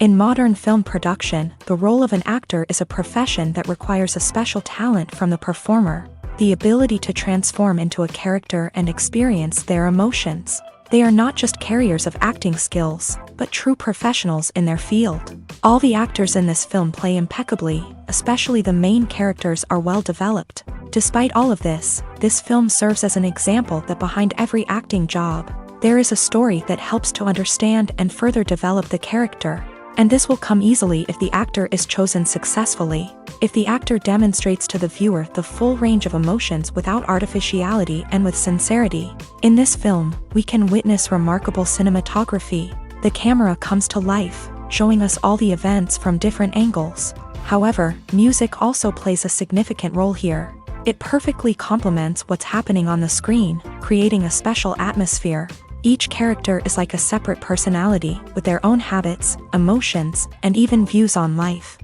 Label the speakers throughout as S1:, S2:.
S1: In modern film production, the role of an actor is a profession that requires a special talent from the performer, the ability to transform into a character and experience their emotions. They are not just carriers of acting skills, but true professionals in their field. All the actors in this film play impeccably, especially the main characters are well developed. Despite all of this film serves as an example that behind every acting job, there is a story that helps to understand and further develop the character. And this will come easily if the actor is chosen successfully. If the actor demonstrates to the viewer the full range of emotions without artificiality and with sincerity. In this film, we can witness remarkable cinematography. The camera comes to life, showing us all the events from different angles. However, music also plays a significant role here. It perfectly complements what's happening on the screen, creating a special atmosphere. Each character is like a separate personality, with their own habits, emotions, and even views on life.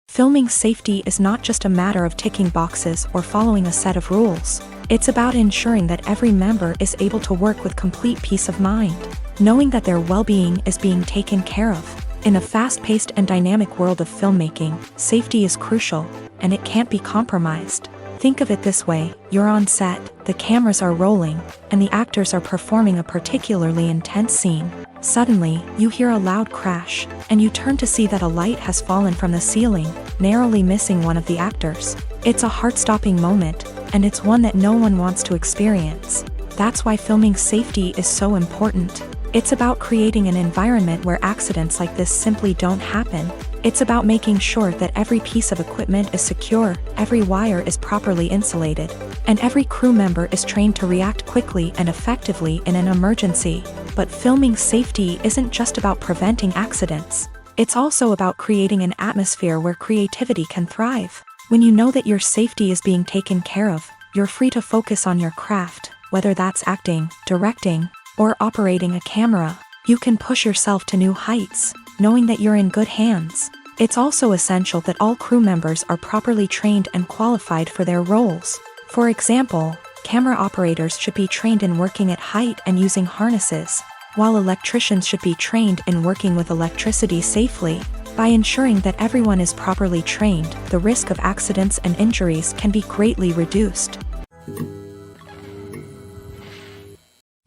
S1: Filming safety is not just a matter of ticking boxes or following a set of rules. It's about ensuring that every member is able to work with complete peace of mind, knowing that their well-being is being taken care of. In a fast-paced and dynamic world of filmmaking, safety is crucial, and it can't be compromised. Think of it this way, you're on set, the cameras are rolling, and the actors are performing a particularly intense scene. Suddenly, you hear a loud crash, and you turn to see that a light has fallen from the ceiling, narrowly missing one of the actors. It's a heart-stopping moment, and it's one that no one wants to experience. That's why filming safety is so important. It's about creating an environment where accidents like this simply don't happen. It's about making sure that every piece of equipment is secure, every wire is properly insulated, and every crew member is trained to react quickly and effectively in an emergency. But filming safety isn't just about preventing accidents. It's also about creating an atmosphere where creativity can thrive. When you know that your safety is being taken care of, you're free to focus on your craft, whether that's acting, directing, or operating a camera. You can push yourself to new heights, knowing that you're in good hands. It's also essential that all crew members are properly trained and qualified for their roles. For example, camera operators should be trained in working at height and using harnesses, while electricians should be trained in working with electricity safely. By ensuring that everyone is properly trained, the risk of accidents and injuries can be greatly reduced.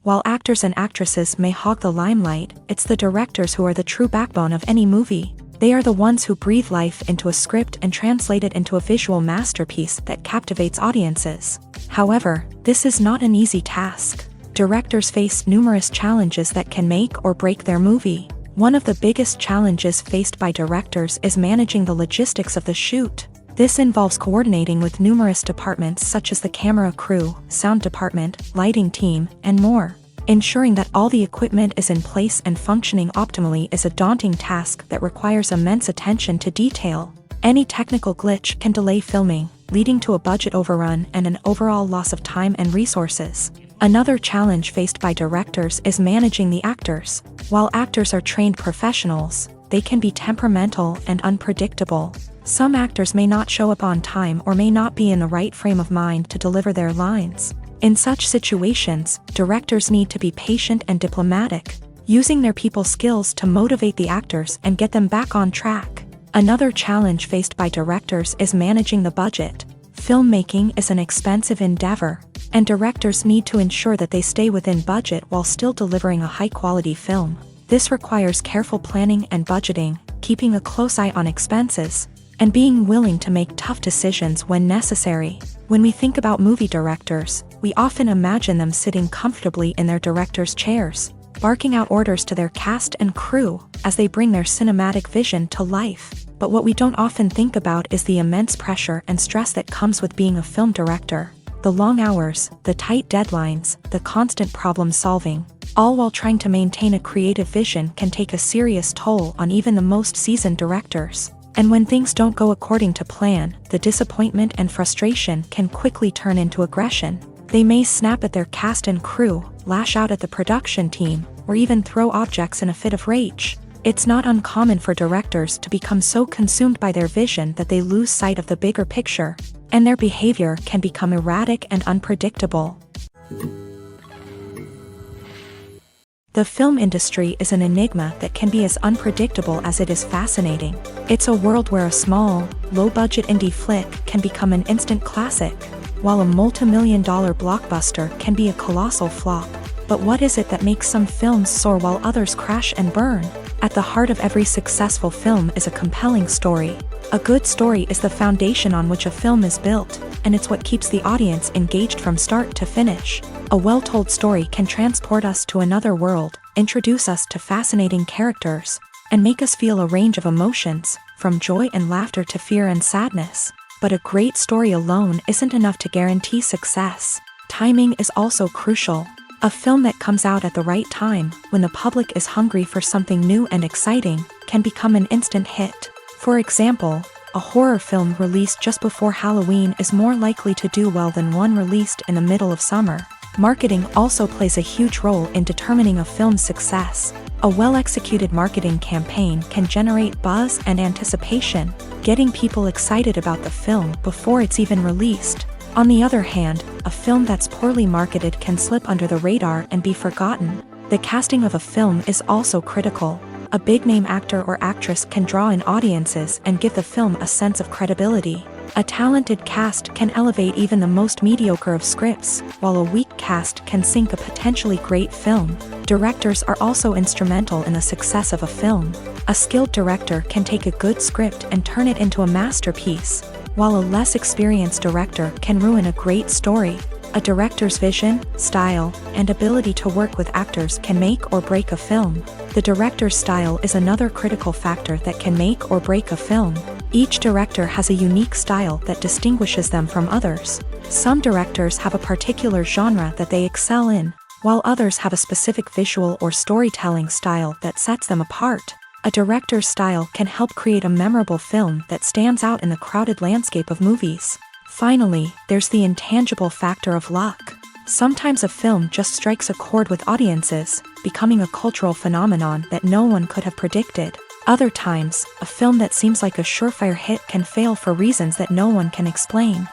S1: While actors and actresses may hog the limelight, it's the directors who are the true backbone of any movie. They are the ones who breathe life into a script and translate it into a visual masterpiece that captivates audiences. However, this is not an easy task. Directors face numerous challenges that can make or break their movie. One of the biggest challenges faced by directors is managing the logistics of the shoot. This involves coordinating with numerous departments such as the camera crew, sound department, lighting team, and more. Ensuring that all the equipment is in place and functioning optimally is a daunting task that requires immense attention to detail. Any technical glitch can delay filming, leading to a budget overrun and an overall loss of time and resources. Another challenge faced by directors is managing the actors. While actors are trained professionals, they can be temperamental and unpredictable. Some actors may not show up on time or may not be in the right frame of mind to deliver their lines. In such situations, directors need to be patient and diplomatic, using their people skills to motivate the actors and get them back on track. Another challenge faced by directors is managing the budget. Filmmaking is an expensive endeavor, and directors need to ensure that they stay within budget while still delivering a high-quality film. This requires careful planning and budgeting, keeping a close eye on expenses, and being willing to make tough decisions when necessary. When we think about movie directors, we often imagine them sitting comfortably in their director's chairs, barking out orders to their cast and crew as they bring their cinematic vision to life. But what we don't often think about is the immense pressure and stress that comes with being a film director. The long hours, the tight deadlines, the constant problem solving, all while trying to maintain a creative vision can take a serious toll on even the most seasoned directors. And when things don't go according to plan, the disappointment and frustration can quickly turn into aggression. They may snap at their cast and crew, lash out at the production team, or even throw objects in a fit of rage. It's not uncommon for directors to become so consumed by their vision that they lose sight of the bigger picture, and their behavior can become erratic and unpredictable. The film industry is an enigma that can be as unpredictable as it is fascinating. It's a world where a small, low-budget indie flick can become an instant classic, while a multi-million-dollar blockbuster can be a colossal flop. But what is it that makes some films soar while others crash and burn? At the heart of every successful film is a compelling story. A good story is the foundation on which a film is built, and it's what keeps the audience engaged from start to finish. A well-told story can transport us to another world, introduce us to fascinating characters, and make us feel a range of emotions, from joy and laughter to fear and sadness. But a great story alone isn't enough to guarantee success. Timing is also crucial. A film that comes out at the right time, when the public is hungry for something new and exciting, can become an instant hit. For example, a horror film released just before Halloween is more likely to do well than one released in the middle of summer. Marketing also plays a huge role in determining a film's success. A well-executed marketing campaign can generate buzz and anticipation, getting people excited about the film before it's even released. On the other hand, a film that's poorly marketed can slip under the radar and be forgotten. The casting of a film is also critical. A big-name actor or actress can draw in audiences and give the film a sense of credibility. A talented cast can elevate even the most mediocre of scripts, while a weak cast can sink a potentially great film. Directors are also instrumental in the success of a film. A skilled director can take a good script and turn it into a masterpiece, while a less experienced director can ruin a great story. A director's vision, style, and ability to work with actors can make or break a film. The director's style is another critical factor that can make or break a film. Each director has a unique style that distinguishes them from others. Some directors have a particular genre that they excel in, while others have a specific visual or storytelling style that sets them apart. A director's style can help create a memorable film that stands out in the crowded landscape of movies. Finally, there's the intangible factor of luck. Sometimes a film just strikes a chord with audiences, becoming a cultural phenomenon that no one could have predicted. Other times, a film that seems like a surefire hit can fail for reasons that no one can explain.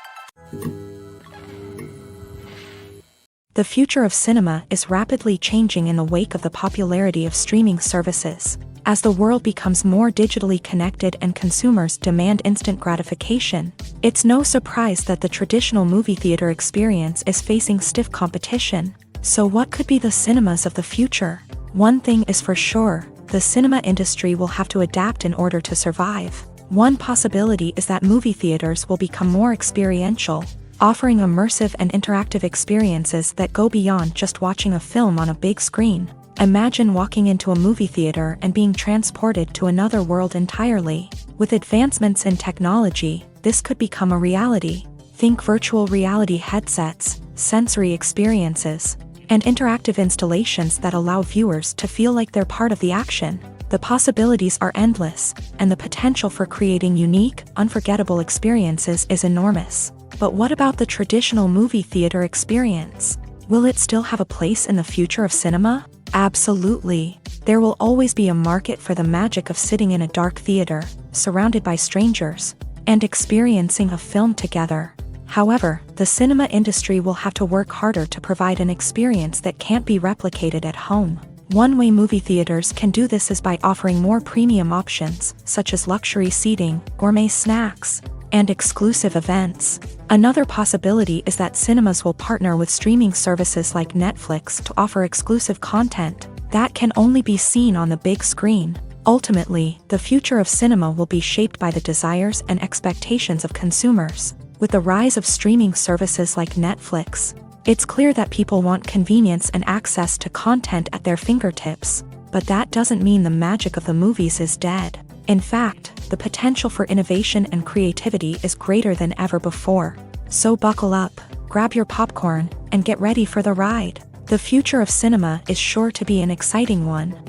S1: The future of cinema is rapidly changing in the wake of the popularity of streaming services. As the world becomes more digitally connected and consumers demand instant gratification, it's no surprise that the traditional movie theater experience is facing stiff competition. So what could be the cinemas of the future? One thing is for sure, the cinema industry will have to adapt in order to survive. One possibility is that movie theaters will become more experiential, offering immersive and interactive experiences that go beyond just watching a film on a big screen. Imagine walking into a movie theater and being transported to another world entirely. With advancements in technology, this could become a reality. Think virtual reality headsets, sensory experiences, and interactive installations that allow viewers to feel like they're part of the action. The possibilities are endless, and the potential for creating unique, unforgettable experiences is enormous. But what about the traditional movie theater experience? Will it still have a place in the future of cinema? Absolutely. There will always be a market for the magic of sitting in a dark theater, surrounded by strangers, and experiencing a film together. However, the cinema industry will have to work harder to provide an experience that can't be replicated at home. One way movie theaters can do this is by offering more premium options, such as luxury seating, gourmet snacks, and exclusive events. Another possibility is that cinemas will partner with streaming services like Netflix to offer exclusive content that can only be seen on the big screen. Ultimately, the future of cinema will be shaped by the desires and expectations of consumers. With the rise of streaming services like Netflix, it's clear that people want convenience and access to content at their fingertips. But that doesn't mean the magic of the movies is dead. In fact, the potential for innovation and creativity is greater than ever before. So buckle up, grab your popcorn, and get ready for the ride. The future of cinema is sure to be an exciting one.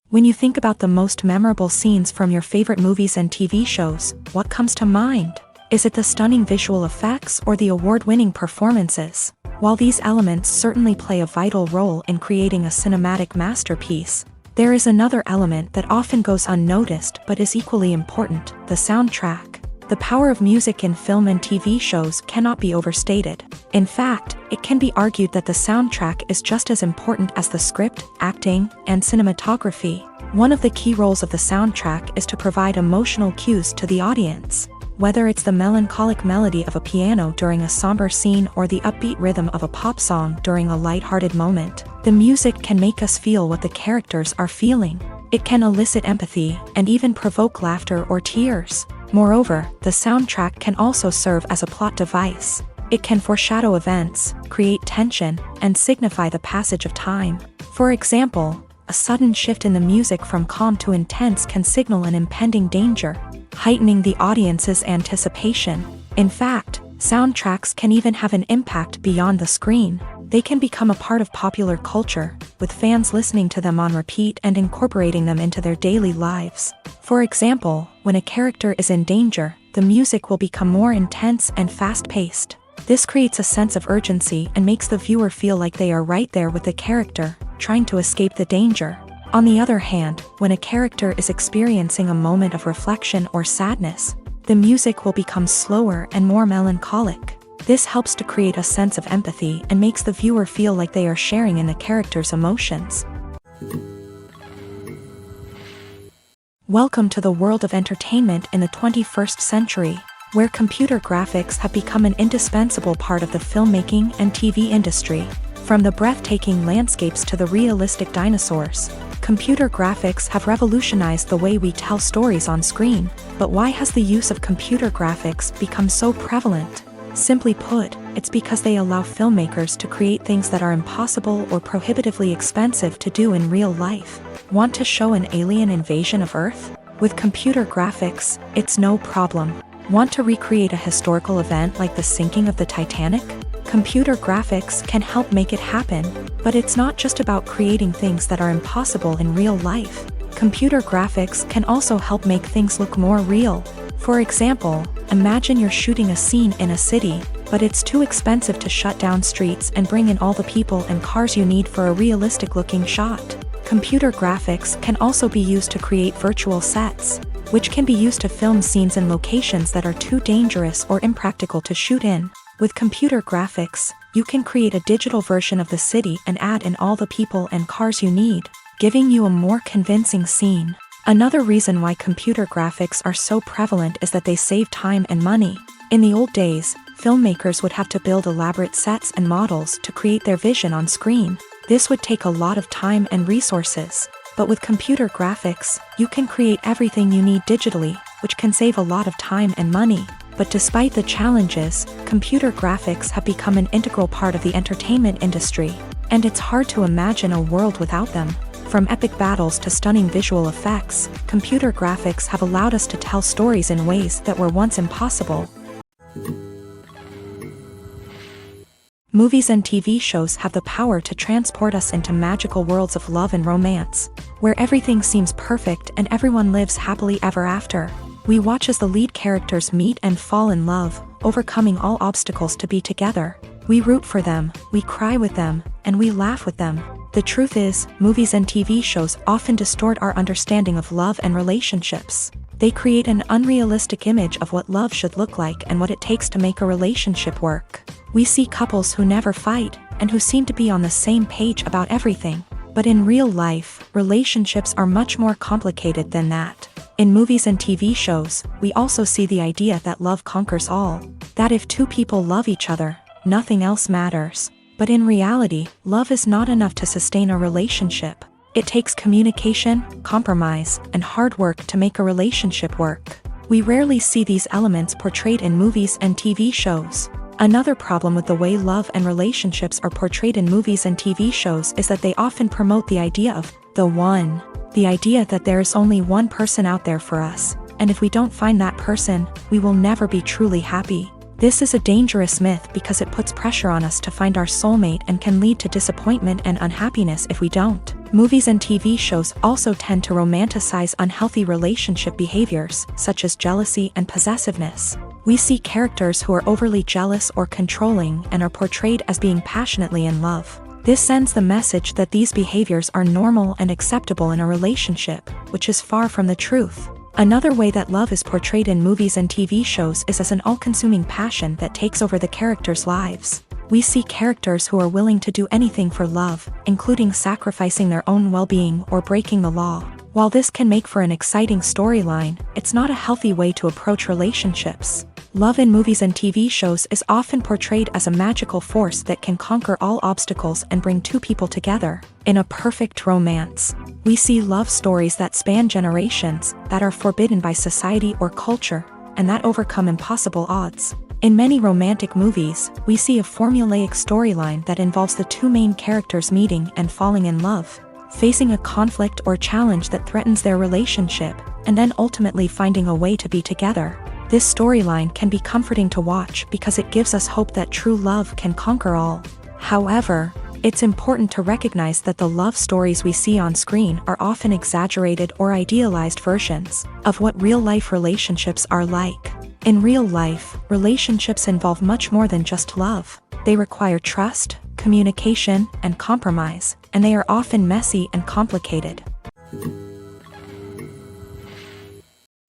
S1: When you think about the most memorable scenes from your favorite movies and TV shows, what comes to mind? Is it the stunning visual effects or the award-winning performances? While these elements certainly play a vital role in creating a cinematic masterpiece, there is another element that often goes unnoticed but is equally important: the soundtrack. The power of music in film and TV shows cannot be overstated. In fact, it can be argued that the soundtrack is just as important as the script, acting, and cinematography. One of the key roles of the soundtrack is to provide emotional cues to the audience. Whether it's the melancholic melody of a piano during a somber scene or the upbeat rhythm of a pop song during a lighthearted moment, the music can make us feel what the characters are feeling. It can elicit empathy and even provoke laughter or tears. Moreover, the soundtrack can also serve as a plot device. It can foreshadow events, create tension, and signify the passage of time. For example, a sudden shift in the music from calm to intense can signal an impending danger, heightening the audience's anticipation. In fact, soundtracks can even have an impact beyond the screen. They can become a part of popular culture, with fans listening to them on repeat and incorporating them into their daily lives. For example, when a character is in danger, the music will become more intense and fast-paced. This creates a sense of urgency and makes the viewer feel like they are right there with the character, trying to escape the danger. On the other hand, when a character is experiencing a moment of reflection or sadness, the music will become slower and more melancholic. This helps to create a sense of empathy and makes the viewer feel like they are sharing in the character's emotions. Welcome to the world of entertainment in the 21st century, where computer graphics have become an indispensable part of the filmmaking and TV industry. From the breathtaking landscapes to the realistic dinosaurs, computer graphics have revolutionized the way we tell stories on screen. But why has the use of computer graphics become so prevalent? Simply put, it's because they allow filmmakers to create things that are impossible or prohibitively expensive to do in real life. Want to show an alien invasion of Earth? With computer graphics, it's no problem. Want to recreate a historical event like the sinking of the Titanic? Computer graphics can help make it happen, but it's not just about creating things that are impossible in real life. Computer graphics can also help make things look more real. For example, imagine you're shooting a scene in a city, but it's too expensive to shut down streets and bring in all the people and cars you need for a realistic-looking shot. Computer graphics can also be used to create virtual sets, which can be used to film scenes in locations that are too dangerous or impractical to shoot in. With computer graphics, you can create a digital version of the city and add in all the people and cars you need, giving you a more convincing scene. Another reason why computer graphics are so prevalent is that they save time and money. In the old days, filmmakers would have to build elaborate sets and models to create their vision on screen. This would take a lot of time and resources. But with computer graphics, you can create everything you need digitally, which can save a lot of time and money. But despite the challenges, computer graphics have become an integral part of the entertainment industry, and it's hard to imagine a world without them. From epic battles to stunning visual effects, computer graphics have allowed us to tell stories in ways that were once impossible. Movies and TV shows have the power to transport us into magical worlds of love and romance, where everything seems perfect and everyone lives happily ever after. We watch as the lead characters meet and fall in love, overcoming all obstacles to be together. We root for them, we cry with them, and we laugh with them. The truth is, movies and TV shows often distort our understanding of love and relationships. They create an unrealistic image of what love should look like and what it takes to make a relationship work. We see couples who never fight, and who seem to be on the same page about everything. But in real life, relationships are much more complicated than that. In movies and TV shows, we also see the idea that love conquers all. That if two people love each other, nothing else matters. But in reality, love is not enough to sustain a relationship. It takes communication, compromise, and hard work to make a relationship work. We rarely see these elements portrayed in movies and TV shows. Another problem with the way love and relationships are portrayed in movies and TV shows is that they often promote the idea of the one. The idea that there is only one person out there for us, and if we don't find that person, we will never be truly happy. This is a dangerous myth because it puts pressure on us to find our soulmate and can lead to disappointment and unhappiness if we don't. Movies and TV shows also tend to romanticize unhealthy relationship behaviors, such as jealousy and possessiveness. We see characters who are overly jealous or controlling and are portrayed as being passionately in love. This sends the message that these behaviors are normal and acceptable in a relationship, which is far from the truth. Another way that love is portrayed in movies and TV shows is as an all-consuming passion that takes over the characters' lives. We see characters who are willing to do anything for love, including sacrificing their own well-being or breaking the law. While this can make for an exciting storyline, it's not a healthy way to approach relationships. Love in movies and TV shows is often portrayed as a magical force that can conquer all obstacles and bring two people together. In a perfect romance, we see love stories that span generations, that are forbidden by society or culture, and that overcome impossible odds. In many romantic movies, we see a formulaic storyline that involves the two main characters meeting and falling in love, facing a conflict or challenge that threatens their relationship, and then ultimately finding a way to be together. This storyline can be comforting to watch because it gives us hope that true love can conquer all. However, it's important to recognize that the love stories we see on screen are often exaggerated or idealized versions of what real-life relationships are like. In real life, relationships involve much more than just love. They require trust, communication, and compromise, and they are often messy and complicated.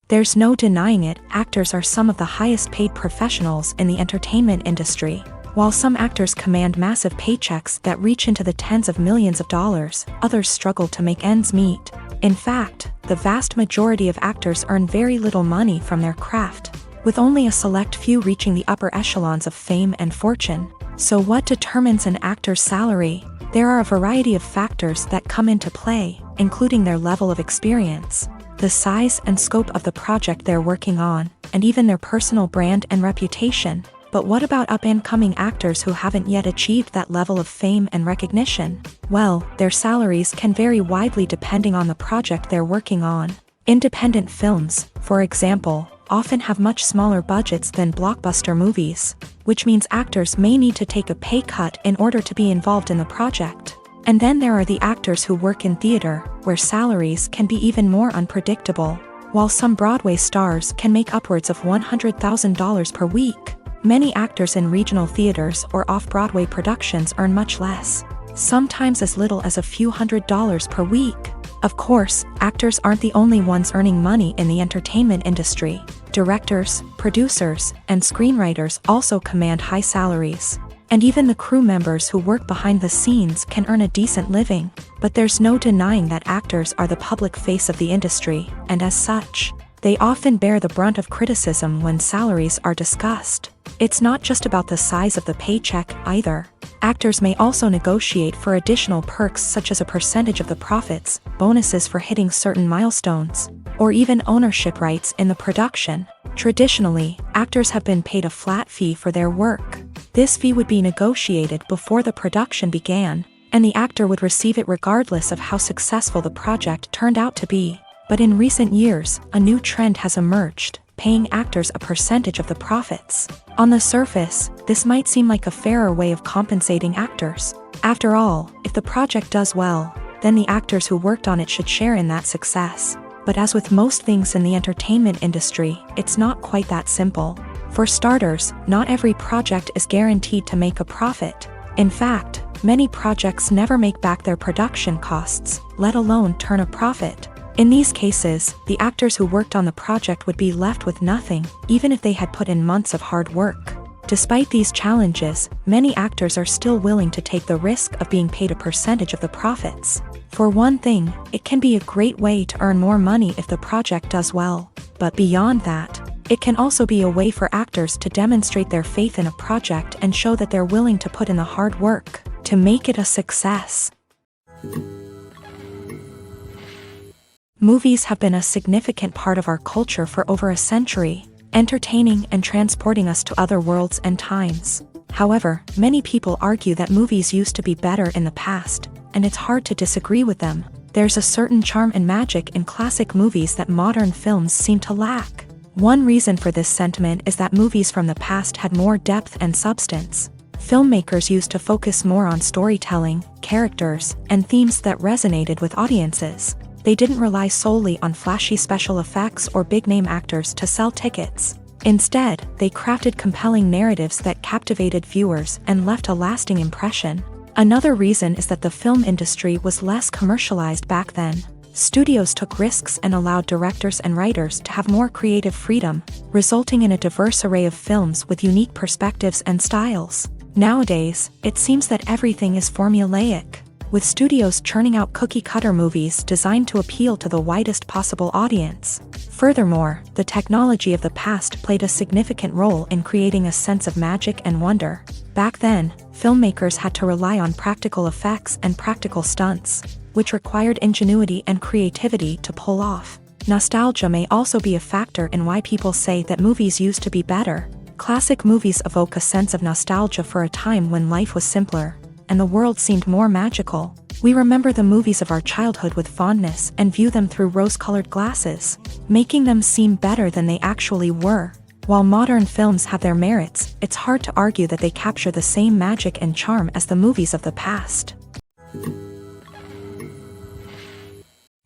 S1: There's no denying it, actors are some of the highest paid professionals in the entertainment industry. While some actors command massive paychecks that reach into the tens of millions of dollars, others struggle to make ends meet. In fact, the vast majority of actors earn very little money from their craft, with only a select few reaching the upper echelons of fame and fortune. So what determines an actor's salary? There are a variety of factors that come into play, including their level of experience, the size and scope of the project they're working on, and even their personal brand and reputation. But what about up-and-coming actors who haven't yet achieved that level of fame and recognition? Well, their salaries can vary widely depending on the project they're working on. Independent films, for example, often have much smaller budgets than blockbuster movies, which means actors may need to take a pay cut in order to be involved in the project. And then there are the actors who work in theater, where salaries can be even more unpredictable. While some Broadway stars can make upwards of $100,000 per week, many actors in regional theaters or off-Broadway productions earn much less, sometimes as little as a few $100s per week. Of course, actors aren't the only ones earning money in the entertainment industry. Directors, producers, and screenwriters also command high salaries. And even the crew members who work behind the scenes can earn a decent living. But there's no denying that actors are the public face of the industry, and as such, they often bear the brunt of criticism when salaries are discussed. It's not just about the size of the paycheck, either. Actors may also negotiate for additional perks such as a percentage of the profits, bonuses for hitting certain milestones, or even ownership rights in the production. Traditionally, actors have been paid a flat fee for their work. This fee would be negotiated before the production began, and the actor would receive it regardless of how successful the project turned out to be. But in recent years, a new trend has emerged, paying actors a percentage of the profits. On the surface, this might seem like a fairer way of compensating actors. After all, if the project does well, then the actors who worked on it should share in that success. But as with most things in the entertainment industry, it's not quite that simple. For starters, not every project is guaranteed to make a profit. In fact, many projects never make back their production costs, let alone turn a profit. In these cases, the actors who worked on the project would be left with nothing, even if they had put in months of hard work. Despite these challenges, many actors are still willing to take the risk of being paid a percentage of the profits. For one thing, it can be a great way to earn more money if the project does well. But beyond that, it can also be a way for actors to demonstrate their faith in a project and show that they're willing to put in the hard work to make it a success. Movies have been a significant part of our culture for over a century, entertaining and transporting us to other worlds and times. However, many people argue that movies used to be better in the past, and it's hard to disagree with them. There's a certain charm and magic in classic movies that modern films seem to lack. One reason for this sentiment is that movies from the past had more depth and substance. Filmmakers used to focus more on storytelling, characters, and themes that resonated with audiences. They didn't rely solely on flashy special effects or big-name actors to sell tickets. Instead, they crafted compelling narratives that captivated viewers and left a lasting impression. Another reason is that the film industry was less commercialized back then. Studios took risks and allowed directors and writers to have more creative freedom, resulting in a diverse array of films with unique perspectives and styles. Nowadays, it seems that everything is formulaic, with studios churning out cookie-cutter movies designed to appeal to the widest possible audience. Furthermore, the technology of the past played a significant role in creating a sense of magic and wonder. Back then, filmmakers had to rely on practical effects and practical stunts, which required ingenuity and creativity to pull off. Nostalgia may also be a factor in why people say that movies used to be better. Classic movies evoke a sense of nostalgia for a time when life was simpler, and the world seemed more magical. We remember the movies of our childhood with fondness and view them through rose-colored glasses, making them seem better than they actually were. While modern films have their merits, it's hard to argue that they capture the same magic and charm as the movies of the past.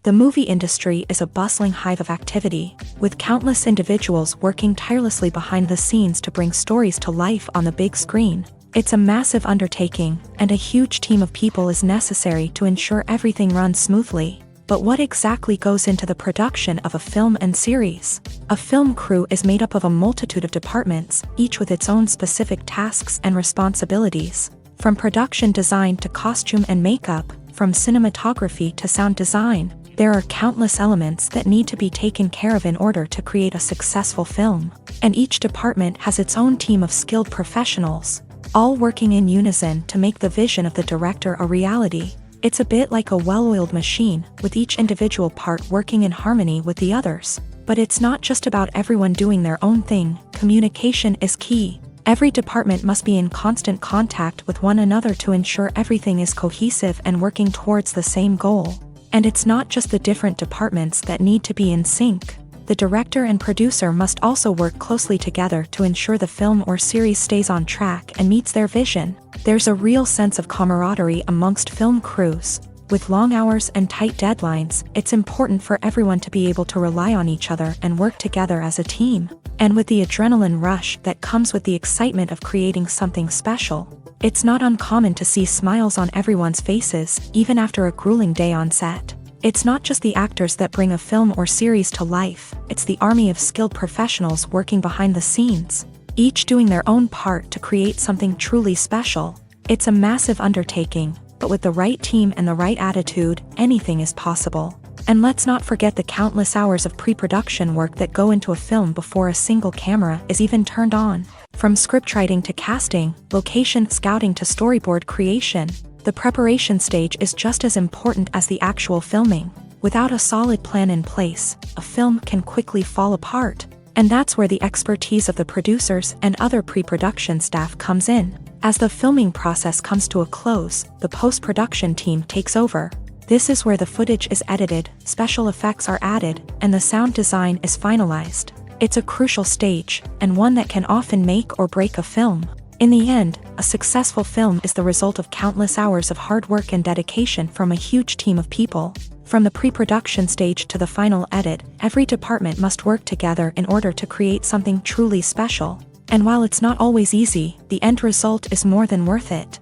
S1: The movie industry is a bustling hive of activity, with countless individuals working tirelessly behind the scenes to bring stories to life on the big screen. It's a massive undertaking, and a huge team of people is necessary to ensure everything runs smoothly. But what exactly goes into the production of a film and series? A film crew is made up of a multitude of departments, each with its own specific tasks and responsibilities. From production design to costume and makeup, from cinematography to sound design, there are countless elements that need to be taken care of in order to create a successful film. And each department has its own team of skilled professionals, all working in unison to make the vision of the director a reality. It's a bit like a well-oiled machine, with each individual part working in harmony with the others. But it's not just about everyone doing their own thing. Communication is key. Every department must be in constant contact with one another to ensure everything is cohesive and working towards the same goal. And it's not just the different departments that need to be in sync. The director and producer must also work closely together to ensure the film or series stays on track and meets their vision. There's a real sense of camaraderie amongst film crews. With long hours and tight deadlines, it's important for everyone to be able to rely on each other and work together as a team. And with the adrenaline rush that comes with the excitement of creating something special, it's not uncommon to see smiles on everyone's faces, even after a grueling day on set. It's not just the actors that bring a film or series to life, it's the army of skilled professionals working behind the scenes, each doing their own part to create something truly special. It's a massive undertaking, but with the right team and the right attitude, anything is possible. And let's not forget the countless hours of pre-production work that go into a film before a single camera is even turned on. From scriptwriting to casting, location scouting to storyboard creation, the preparation stage is just as important as the actual filming. Without a solid plan in place, a film can quickly fall apart. And that's where the expertise of the producers and other pre-production staff comes in. As the filming process comes to a close, the post-production team takes over. This is where the footage is edited, special effects are added, and the sound design is finalized. It's a crucial stage, and one that can often make or break a film. In the end, a successful film is the result of countless hours of hard work and dedication from a huge team of people. From the pre-production stage to the final edit, every department must work together in order to create something truly special. And while it's not always easy, the end result is more than worth it.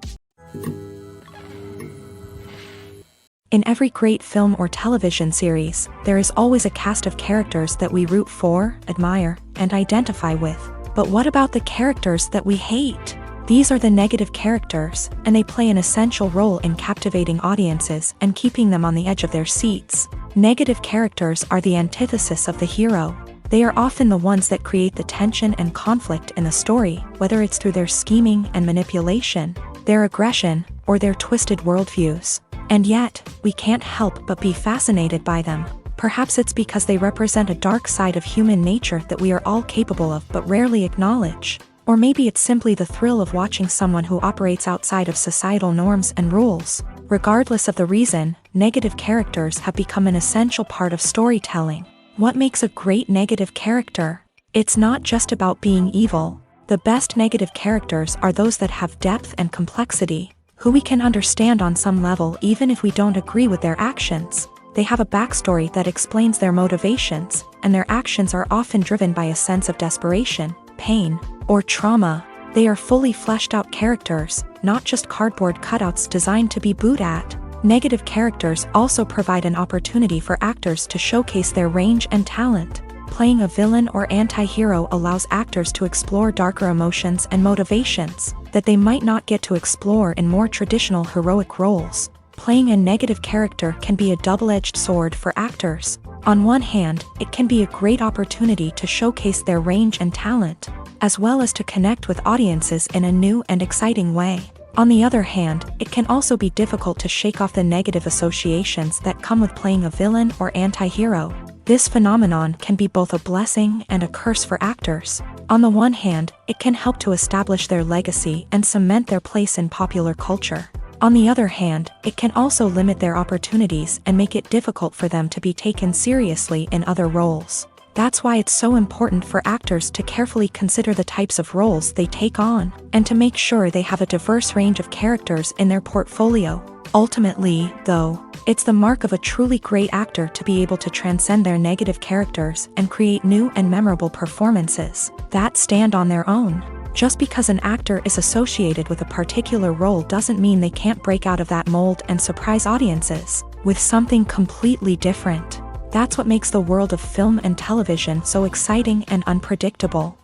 S1: In every great film or television series, there is always a cast of characters that we root for, admire, and identify with. But what about the characters that we hate? These are the negative characters, and they play an essential role in captivating audiences and keeping them on the edge of their seats. Negative characters are the antithesis of the hero. They are often the ones that create the tension and conflict in the story, whether it's through their scheming and manipulation, their aggression, or their twisted worldviews. And yet, we can't help but be fascinated by them. Perhaps it's because they represent a dark side of human nature that we are all capable of but rarely acknowledge. Or maybe it's simply the thrill of watching someone who operates outside of societal norms and rules. Regardless of the reason, negative characters have become an essential part of storytelling. What makes a great negative character? It's not just about being evil. The best negative characters are those that have depth and complexity, who we can understand on some level even if we don't agree with their actions. They have a backstory that explains their motivations, and their actions are often driven by a sense of desperation, pain, or trauma. They are fully fleshed out characters, not just cardboard cutouts designed to be booed at. Negative characters also provide an opportunity for actors to showcase their range and talent. Playing a villain or anti-hero allows actors to explore darker emotions and motivations that they might not get to explore in more traditional heroic roles. Playing a negative character can be a double-edged sword for actors. On one hand, it can be a great opportunity to showcase their range and talent, as well as to connect with audiences in a new and exciting way. On the other hand, it can also be difficult to shake off the negative associations that come with playing a villain or anti-hero. This phenomenon can be both a blessing and a curse for actors. On the one hand, it can help to establish their legacy and cement their place in popular culture. On the other hand, it can also limit their opportunities and make it difficult for them to be taken seriously in other roles. That's why it's so important for actors to carefully consider the types of roles they take on, and to make sure they have a diverse range of characters in their portfolio. Ultimately, though, it's the mark of a truly great actor to be able to transcend their negative characters and create new and memorable performances that stand on their own. Just because an actor is associated with a particular role doesn't mean they can't break out of that mold and surprise audiences with something completely different. That's what makes the world of film and television so exciting and unpredictable.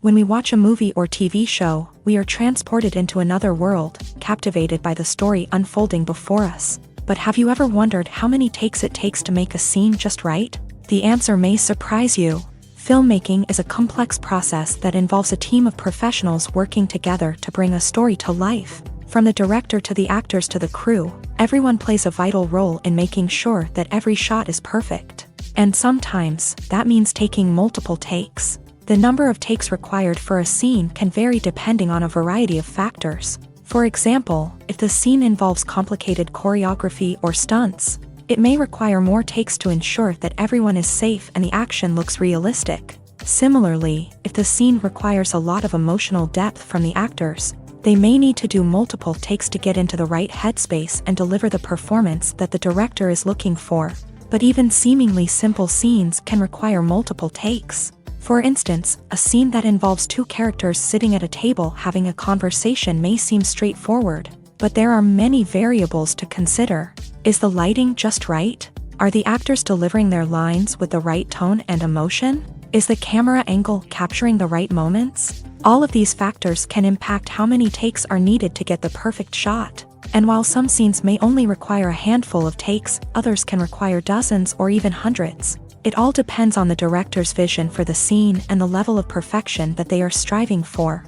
S1: When we watch a movie or TV show, we are transported into another world, captivated by the story unfolding before us. But have you ever wondered how many takes it takes to make a scene just right? The answer may surprise you. Filmmaking is a complex process that involves a team of professionals working together to bring a story to life. From the director to the actors to the crew, everyone plays a vital role in making sure that every shot is perfect. And sometimes, that means taking multiple takes. The number of takes required for a scene can vary depending on a variety of factors. For example, if the scene involves complicated choreography or stunts, it may require more takes to ensure that everyone is safe and the action looks realistic. Similarly, if the scene requires a lot of emotional depth from the actors, they may need to do multiple takes to get into the right headspace and deliver the performance that the director is looking for. But even seemingly simple scenes can require multiple takes. For instance, a scene that involves two characters sitting at a table having a conversation may seem straightforward, but there are many variables to consider. Is the lighting just right? Are the actors delivering their lines with the right tone and emotion? Is the camera angle capturing the right moments? All of these factors can impact how many takes are needed to get the perfect shot. And while some scenes may only require a handful of takes, others can require dozens or even hundreds. It all depends on the director's vision for the scene and the level of perfection that they are striving for.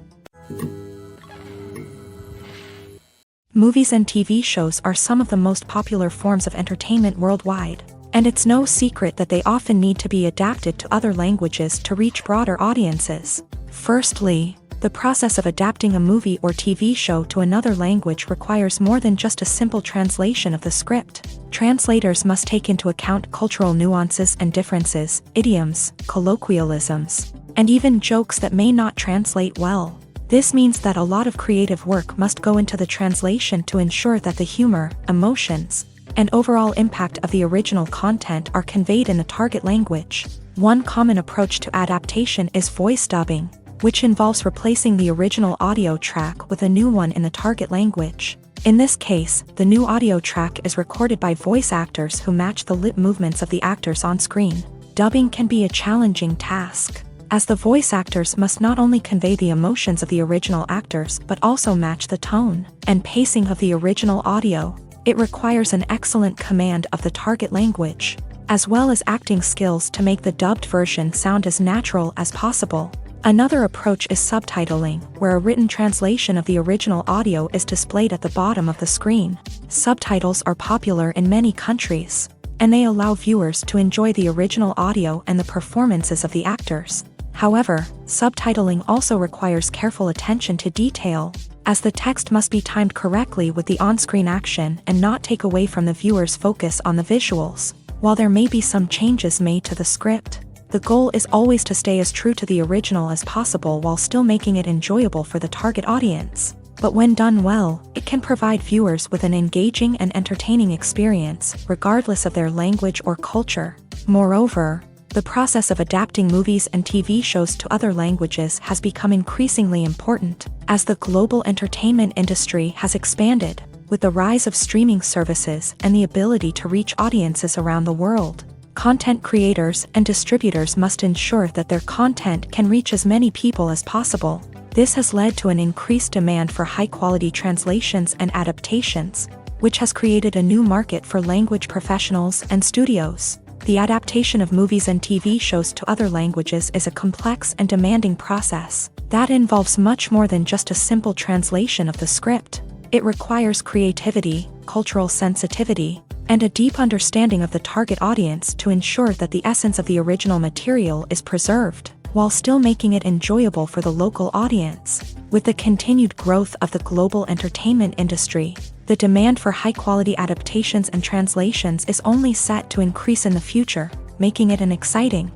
S1: Movies and TV shows are some of the most popular forms of entertainment worldwide, and it's no secret that they often need to be adapted to other languages to reach broader audiences. Firstly, the process of adapting a movie or TV show to another language requires more than just a simple translation of the script. Translators must take into account cultural nuances and differences, idioms, colloquialisms, and even jokes that may not translate well. This means that a lot of creative work must go into the translation to ensure that the humor, emotions, and overall impact of the original content are conveyed in the target language. One common approach to adaptation is voice dubbing, which involves replacing the original audio track with a new one in the target language. In this case, the new audio track is recorded by voice actors who match the lip movements of the actors on screen. Dubbing can be a challenging task, as the voice actors must not only convey the emotions of the original actors but also match the tone and pacing of the original audio. It requires an excellent command of the target language, as well as acting skills to make the dubbed version sound as natural as possible. Another approach is subtitling, where a written translation of the original audio is displayed at the bottom of the screen. Subtitles are popular in many countries, and they allow viewers to enjoy the original audio and the performances of the actors. However, subtitling also requires careful attention to detail, as the text must be timed correctly with the on-screen action and not take away from the viewer's focus on the visuals. While there may be some changes made to the script, the goal is always to stay as true to the original as possible while still making it enjoyable for the target audience. But when done well, it can provide viewers with an engaging and entertaining experience, regardless of their language or culture. Moreover, The process of adapting movies and TV shows to other languages has become increasingly important as the global entertainment industry has expanded, with the rise of streaming services and the ability to reach audiences around the world. Content creators and distributors must ensure that their content can reach as many people as possible. This has led to an increased demand for high-quality translations and adaptations, which has created a new market for language professionals and studios. The adaptation of movies and TV shows to other languages is a complex and demanding process that involves much more than just a simple translation of the script. It requires creativity, cultural sensitivity, and a deep understanding of the target audience to ensure that the essence of the original material is preserved, while still making it enjoyable for the local audience. With the continued growth of the global entertainment industry, the demand for high-quality adaptations and translations is only set to increase in the future, making it an exciting.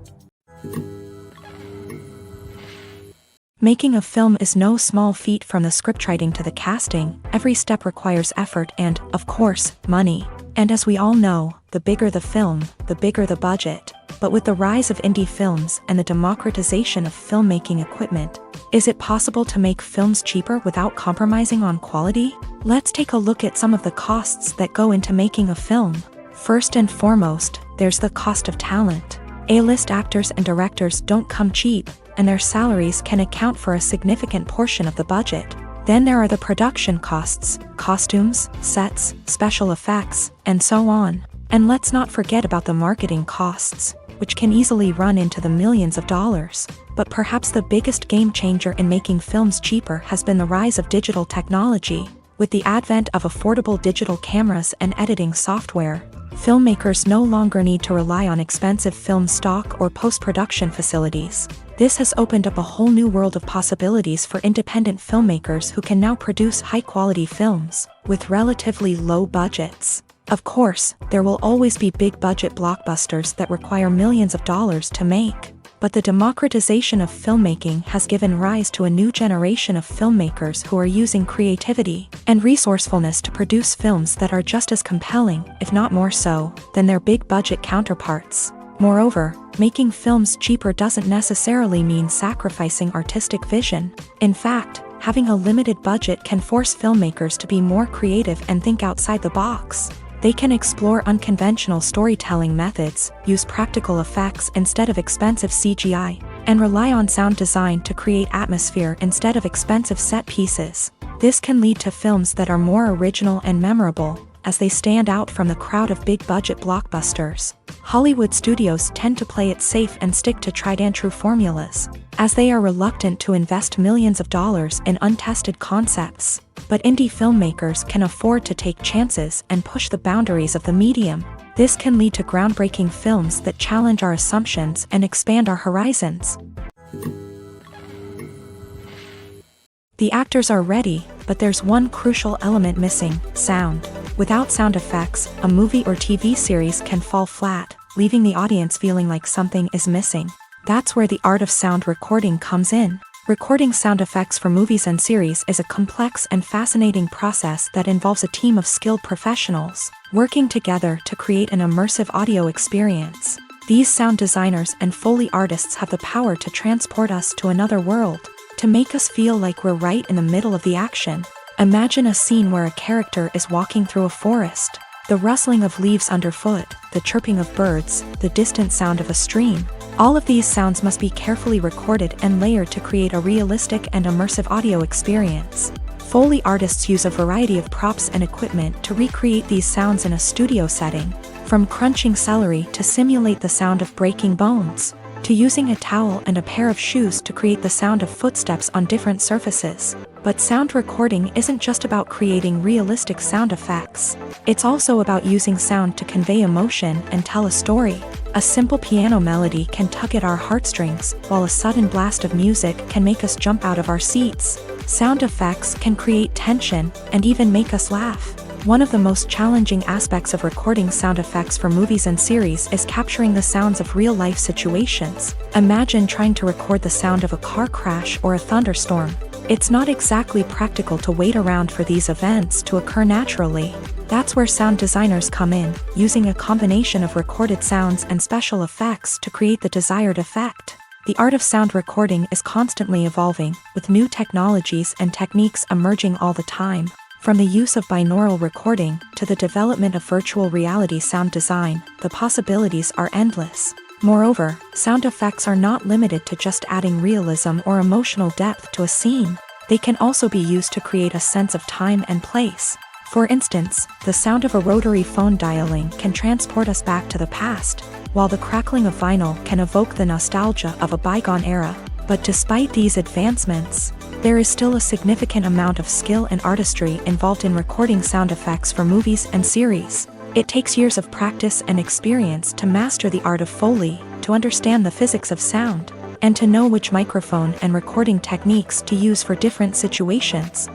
S1: Making a film is no small feat. From the scriptwriting to the casting, every step requires effort and, of course, money. And as we all know, the bigger the film, the bigger the budget. But with the rise of indie films and the democratization of filmmaking equipment, is it possible to make films cheaper without compromising on quality? Let's take a look at some of the costs that go into making a film. First and foremost, there's the cost of talent. A-list actors and directors don't come cheap, and their salaries can account for a significant portion of the budget. Then there are the production costs, costumes, sets, special effects, and so on. And let's not forget about the marketing costs, which can easily run into the millions of dollars. But perhaps the biggest game changer in making films cheaper has been the rise of digital technology. With the advent of affordable digital cameras and editing software, filmmakers no longer need to rely on expensive film stock or post-production facilities. This has opened up a whole new world of possibilities for independent filmmakers who can now produce high-quality films with relatively low budgets. Of course, there will always be big-budget blockbusters that require millions of dollars to make. But the democratization of filmmaking has given rise to a new generation of filmmakers who are using creativity and resourcefulness to produce films that are just as compelling, if not more so, than their big-budget counterparts. Moreover, making films cheaper doesn't necessarily mean sacrificing artistic vision. In fact, having a limited budget can force filmmakers to be more creative and think outside the box. They can explore unconventional storytelling methods, use practical effects instead of expensive CGI, and rely on sound design to create atmosphere instead of expensive set pieces. This can lead to films that are more original and memorable, as they stand out from the crowd of big-budget blockbusters. Hollywood studios tend to play it safe and stick to tried-and-true formulas, as they are reluctant to invest millions of dollars in untested concepts. But indie filmmakers can afford to take chances and push the boundaries of the medium. This can lead to groundbreaking films that challenge our assumptions and expand our horizons. The actors are ready, but there's one crucial element missing: sound. Without sound effects, a movie or TV series can fall flat, leaving the audience feeling like something is missing. That's where the art of sound recording comes in. Recording sound effects for movies and series is a complex and fascinating process that involves a team of skilled professionals working together to create an immersive audio experience. These sound designers and Foley artists have the power to transport us to another world, to make us feel like we're right in the middle of the action. Imagine a scene where a character is walking through a forest. The rustling of leaves underfoot, the chirping of birds, the distant sound of a stream. All of these sounds must be carefully recorded and layered to create a realistic and immersive audio experience. Foley artists use a variety of props and equipment to recreate these sounds in a studio setting, from crunching celery to simulate the sound of breaking bones, to using a towel and a pair of shoes to create the sound of footsteps on different surfaces. But sound recording isn't just about creating realistic sound effects. It's also about using sound to convey emotion and tell a story. A simple piano melody can tug at our heartstrings, while a sudden blast of music can make us jump out of our seats. Sound effects can create tension and even make us laugh. One of the most challenging aspects of recording sound effects for movies and series is capturing the sounds of real-life situations. Imagine trying to record the sound of a car crash or a thunderstorm. It's not exactly practical to wait around for these events to occur naturally. That's where sound designers come in, using a combination of recorded sounds and special effects to create the desired effect. The art of sound recording is constantly evolving, with new technologies and techniques emerging all the time. From the use of binaural recording to the development of virtual reality sound design, the possibilities are endless. Moreover, sound effects are not limited to just adding realism or emotional depth to a scene. They can also be used to create a sense of time and place. For instance, the sound of a rotary phone dialing can transport us back to the past, while the crackling of vinyl can evoke the nostalgia of a bygone era. But despite these advancements, there is still a significant amount of skill and artistry involved in recording sound effects for movies and series. It takes years of practice and experience to master the art of Foley, to understand the physics of sound, and to know which microphone and recording techniques to use for different situations.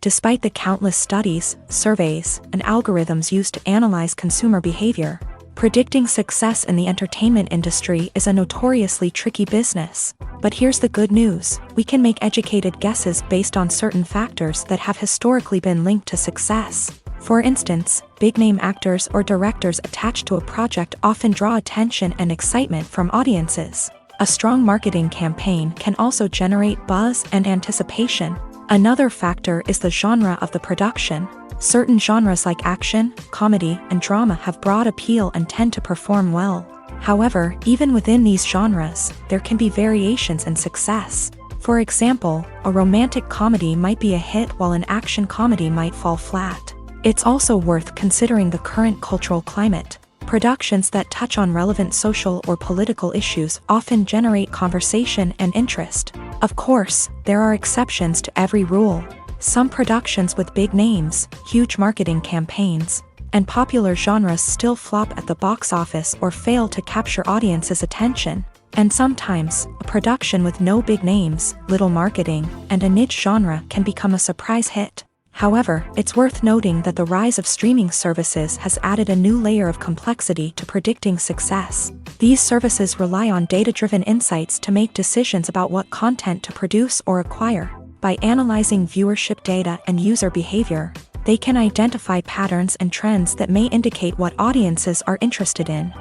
S1: Despite the countless studies, surveys, and algorithms used to analyze consumer behavior, predicting success in the entertainment industry is a notoriously tricky business. But here's the good news: we can make educated guesses based on certain factors that have historically been linked to success. For instance, big-name actors or directors attached to a project often draw attention and excitement from audiences. A strong marketing campaign can also generate buzz and anticipation. Another factor is the genre of the production. Certain genres like action, comedy, and drama have broad appeal and tend to perform well. However, even within these genres, there can be variations in success. For example, a romantic comedy might be a hit while an action comedy might fall flat. It's also worth considering the current cultural climate. Productions that touch on relevant social or political issues often generate conversation and interest. Of course, there are exceptions to every rule. Some productions with big names, huge marketing campaigns, and popular genres still flop at the box office or fail to capture audiences' attention. And sometimes, a production with no big names, little marketing, and a niche genre can become a surprise hit. However, it's worth noting that the rise of streaming services has added a new layer of complexity to predicting success. These services rely on data-driven insights to make decisions about what content to produce or acquire. By analyzing viewership data and user behavior, they can identify patterns and trends that may indicate what audiences are interested in.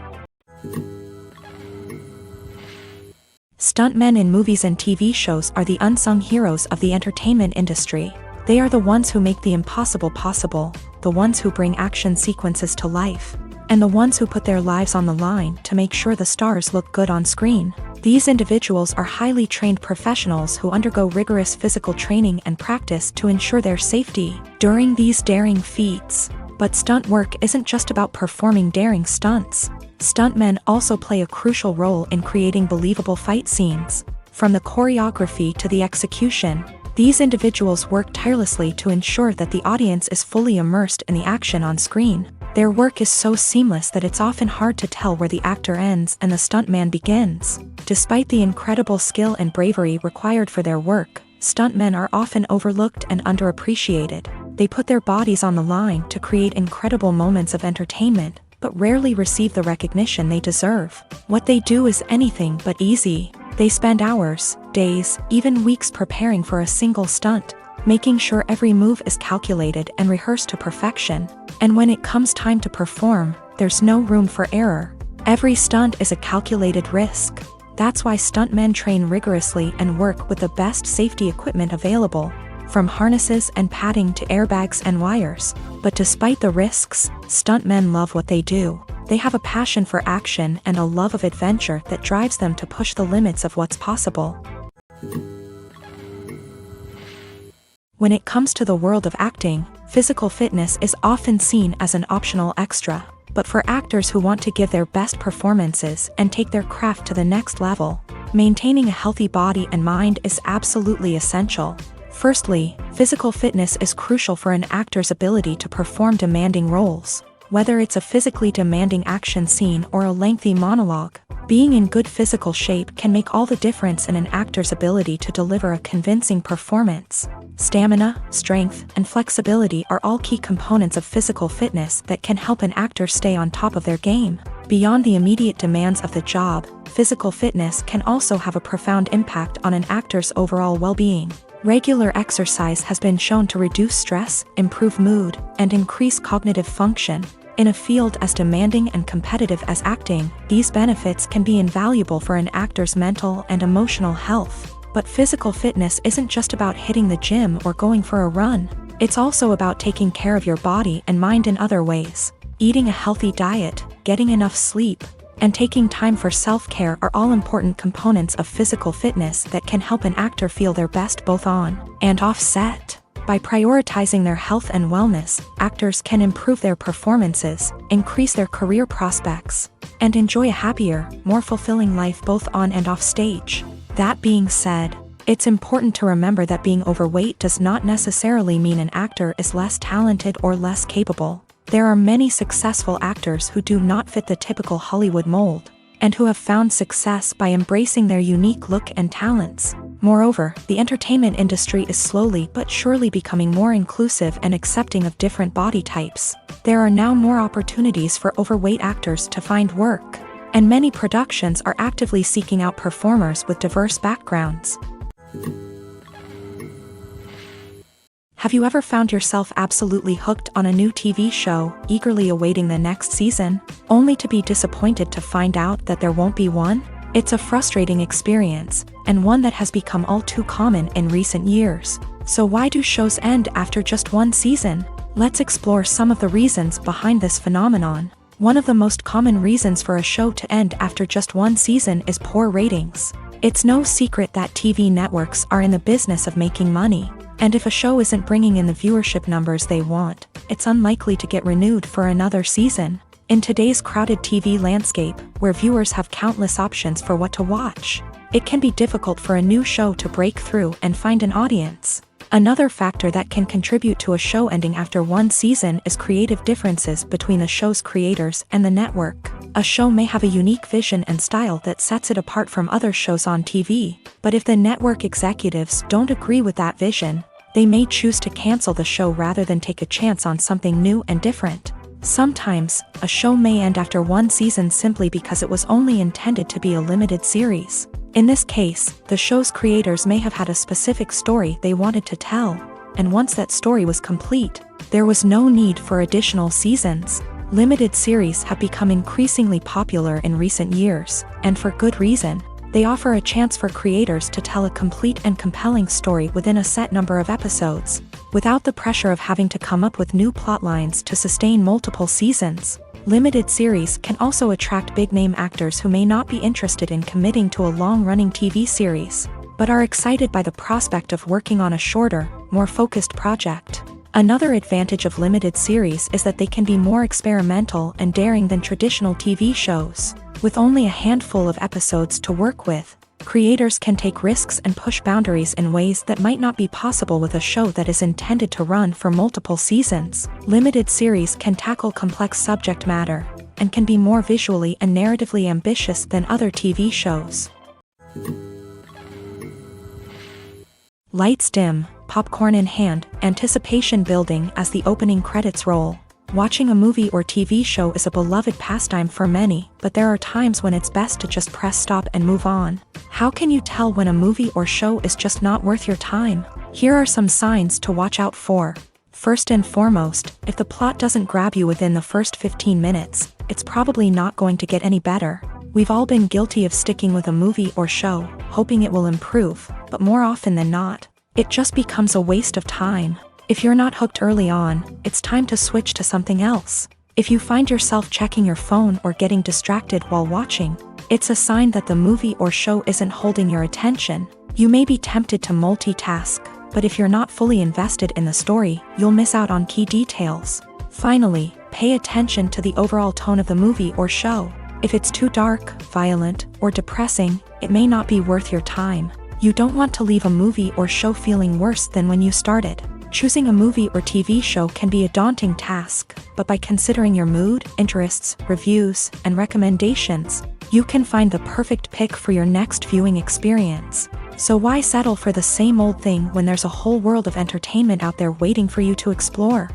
S1: Stuntmen in movies and TV shows are the unsung heroes of the entertainment industry. They are the ones who make the impossible possible, the ones who bring action sequences to life, and the ones who put their lives on the line to make sure the stars look good on screen. These individuals are highly trained professionals who undergo rigorous physical training and practice to ensure their safety during these daring feats. But stunt work isn't just about performing daring stunts. Stuntmen also play a crucial role in creating believable fight scenes. From the choreography to the execution, these individuals work tirelessly to ensure that the audience is fully immersed in the action on screen. Their work is so seamless that it's often hard to tell where the actor ends and the stuntman begins. Despite the incredible skill and bravery required for their work, stuntmen are often overlooked and underappreciated. They put their bodies on the line to create incredible moments of entertainment, but rarely receive the recognition they deserve. What they do is anything but easy. They spend hours, days, even weeks preparing for a single stunt, making sure every move is calculated and rehearsed to perfection. And when it comes time to perform, there's no room for error. Every stunt is a calculated risk. That's why stuntmen train rigorously and work with the best safety equipment available, from harnesses and padding to airbags and wires. But despite the risks, stuntmen love what they do. They have a passion for action and a love of adventure that drives them to push the limits of what's possible. When it comes to the world of acting, physical fitness is often seen as an optional extra. But for actors who want to give their best performances and take their craft to the next level, maintaining a healthy body and mind is absolutely essential. Firstly, physical fitness is crucial for an actor's ability to perform demanding roles. Whether it's a physically demanding action scene or a lengthy monologue, being in good physical shape can make all the difference in an actor's ability to deliver a convincing performance. Stamina, strength, and flexibility are all key components of physical fitness that can help an actor stay on top of their game. Beyond the immediate demands of the job, physical fitness can also have a profound impact on an actor's overall well-being. Regular exercise has been shown to reduce stress, improve mood, and increase cognitive function. In a field as demanding and competitive as acting, these benefits can be invaluable for an actor's mental and emotional health. But physical fitness isn't just about hitting the gym or going for a run. It's also about taking care of your body and mind in other ways. Eating a healthy diet, getting enough sleep, and taking time for self-care are all important components of physical fitness that can help an actor feel their best both on and off set. By prioritizing their health and wellness, actors can improve their performances, increase their career prospects, and enjoy a happier, more fulfilling life both on and off stage. That being said, it's important to remember that being overweight does not necessarily mean an actor is less talented or less capable. There are many successful actors who do not fit the typical Hollywood mold, and who have found success by embracing their unique look and talents. Moreover, the entertainment industry is slowly but surely becoming more inclusive and accepting of different body types. There are now more opportunities for overweight actors to find work, and many productions are actively seeking out performers with diverse backgrounds. Have you ever found yourself absolutely hooked on a new TV show, eagerly awaiting the next season, only to be disappointed to find out that there won't be one? It's a frustrating experience, and one that has become all too common in recent years. So why do shows end after just one season? Let's explore some of the reasons behind this phenomenon. One of the most common reasons for a show to end after just one season is poor ratings. It's no secret that TV networks are in the business of making money. And if a show isn't bringing in the viewership numbers they want, it's unlikely to get renewed for another season. In today's crowded TV landscape, where viewers have countless options for what to watch, it can be difficult for a new show to break through and find an audience. Another factor that can contribute to a show ending after one season is creative differences between the show's creators and the network. A show may have a unique vision and style that sets it apart from other shows on TV, but if the network executives don't agree with that vision, they may choose to cancel the show rather than take a chance on something new and different. Sometimes, a show may end after one season simply because it was only intended to be a limited series. In this case, the show's creators may have had a specific story they wanted to tell, and once that story was complete, there was no need for additional seasons. Limited series have become increasingly popular in recent years, and for good reason. They offer a chance for creators to tell a complete and compelling story within a set number of episodes, without the pressure of having to come up with new plotlines to sustain multiple seasons. Limited series can also attract big-name actors who may not be interested in committing to a long-running TV series, but are excited by the prospect of working on a shorter, more focused project. Another advantage of limited series is that they can be more experimental and daring than traditional TV shows. With only a handful of episodes to work with, creators can take risks and push boundaries in ways that might not be possible with a show that is intended to run for multiple seasons. Limited series can tackle complex subject matter, and can be more visually and narratively ambitious than other TV shows. Lights dim, popcorn in hand, anticipation building as the opening credits roll. Watching a movie or TV show is a beloved pastime for many, but there are times when it's best to just press stop and move on. How can you tell when a movie or show is just not worth your time? Here are some signs to watch out for. First and foremost, if the plot doesn't grab you within the first 15 minutes, it's probably not going to get any better. We've all been guilty of sticking with a movie or show, hoping it will improve, but more often than not, it just becomes a waste of time. If you're not hooked early on, it's time to switch to something else. If you find yourself checking your phone or getting distracted while watching, it's a sign that the movie or show isn't holding your attention. You may be tempted to multitask, but if you're not fully invested in the story, you'll miss out on key details. Finally, pay attention to the overall tone of the movie or show. If it's too dark, violent, or depressing, it may not be worth your time. You don't want to leave a movie or show feeling worse than when you started. Choosing a movie or TV show can be a daunting task, but by considering your mood, interests, reviews, and recommendations, you can find the perfect pick for your next viewing experience. So why settle for the same old thing when there's a whole world of entertainment out there waiting for you to explore?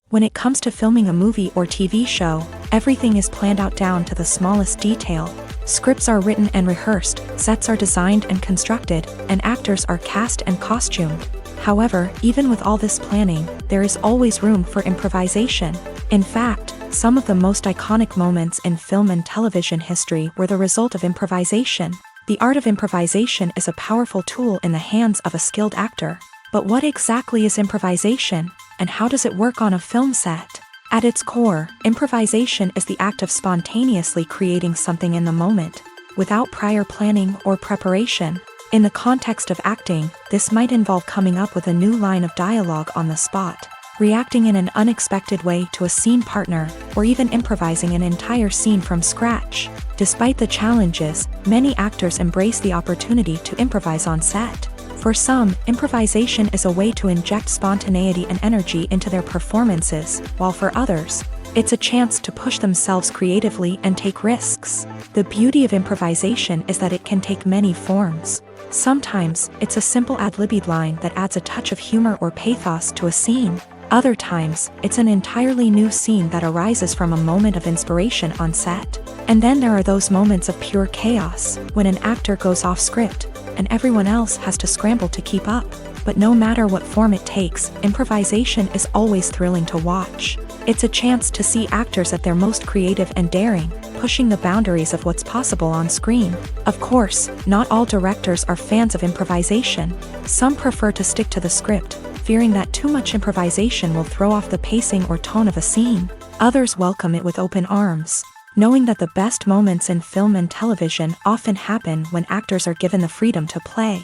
S1: When it comes to filming a movie or TV show, everything is planned out down to the smallest detail. Scripts are written and rehearsed, sets are designed and constructed, and actors are cast and costumed. However, even with all this planning, there is always room for improvisation. In fact, some of the most iconic moments in film and television history were the result of improvisation. The art of improvisation is a powerful tool in the hands of a skilled actor. But what exactly is improvisation, and how does it work on a film set? At its core, improvisation is the act of spontaneously creating something in the moment, without prior planning or preparation. In the context of acting, this might involve coming up with a new line of dialogue on the spot, reacting in an unexpected way to a scene partner, or even improvising an entire scene from scratch. Despite the challenges, many actors embrace the opportunity to improvise on set. For some, improvisation is a way to inject spontaneity and energy into their performances, while for others, it's a chance to push themselves creatively and take risks. The beauty of improvisation is that it can take many forms. Sometimes, it's a simple ad-libbed line that adds a touch of humor or pathos to a scene. Other times, it's an entirely new scene that arises from a moment of inspiration on set. And then there are those moments of pure chaos, when an actor goes off script, and everyone else has to scramble to keep up. But no matter what form it takes, improvisation is always thrilling to watch. It's a chance to see actors at their most creative and daring, pushing the boundaries of what's possible on screen. Of course, not all directors are fans of improvisation. Some prefer to stick to the script, fearing that too much improvisation will throw off the pacing or tone of a scene. Others welcome it with open arms, knowing that the best moments in film and television often happen when actors are given the freedom to play.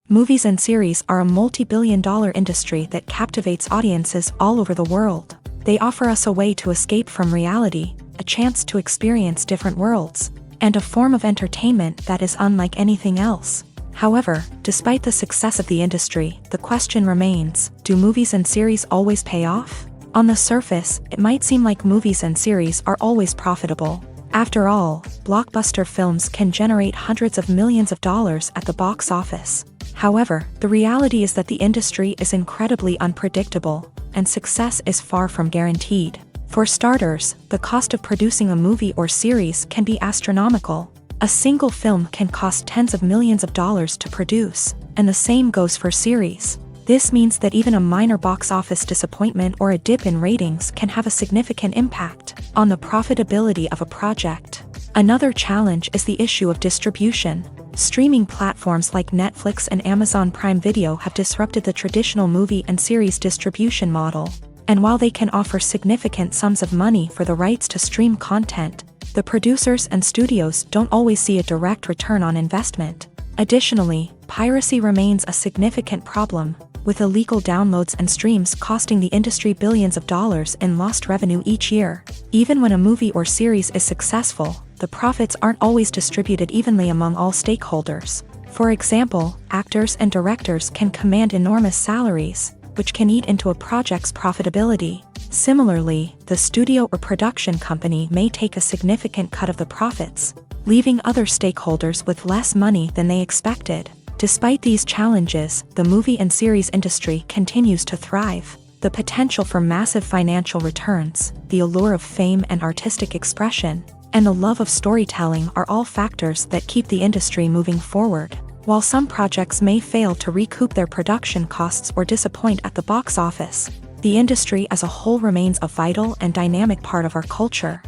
S1: Movies and series are a multi-billion-dollar industry that captivates audiences all over the world. They offer us a way to escape from reality, a chance to experience different worlds, and a form of entertainment that is unlike anything else. However, despite the success of the industry, the question remains, do movies and series always pay off? On the surface, it might seem like movies and series are always profitable. After all, blockbuster films can generate hundreds of millions of dollars at the box office. However, the reality is that the industry is incredibly unpredictable, and success is far from guaranteed. For starters, the cost of producing a movie or series can be astronomical. A single film can cost tens of millions of dollars to produce, and the same goes for series. This means that even a minor box office disappointment or a dip in ratings can have a significant impact on the profitability of a project. Another challenge is the issue of distribution. Streaming platforms like Netflix and Amazon Prime Video have disrupted the traditional movie and series distribution model. And while they can offer significant sums of money for the rights to stream content, the producers and studios don't always see a direct return on investment. Additionally, piracy remains a significant problem, with illegal downloads and streams costing the industry billions of dollars in lost revenue each year. Even when a movie or series is successful, the profits aren't always distributed evenly among all stakeholders. For example, actors and directors can command enormous salaries, which can eat into a project's profitability. Similarly, the studio or production company may take a significant cut of the profits, leaving other stakeholders with less money than they expected. Despite these challenges, the movie and series industry continues to thrive. The potential for massive financial returns, the allure of fame and artistic expression, and the love of storytelling are all factors that keep the industry moving forward. While some projects may fail to recoup their production costs or disappoint at the box office, the industry as a whole remains a vital and dynamic part of our culture.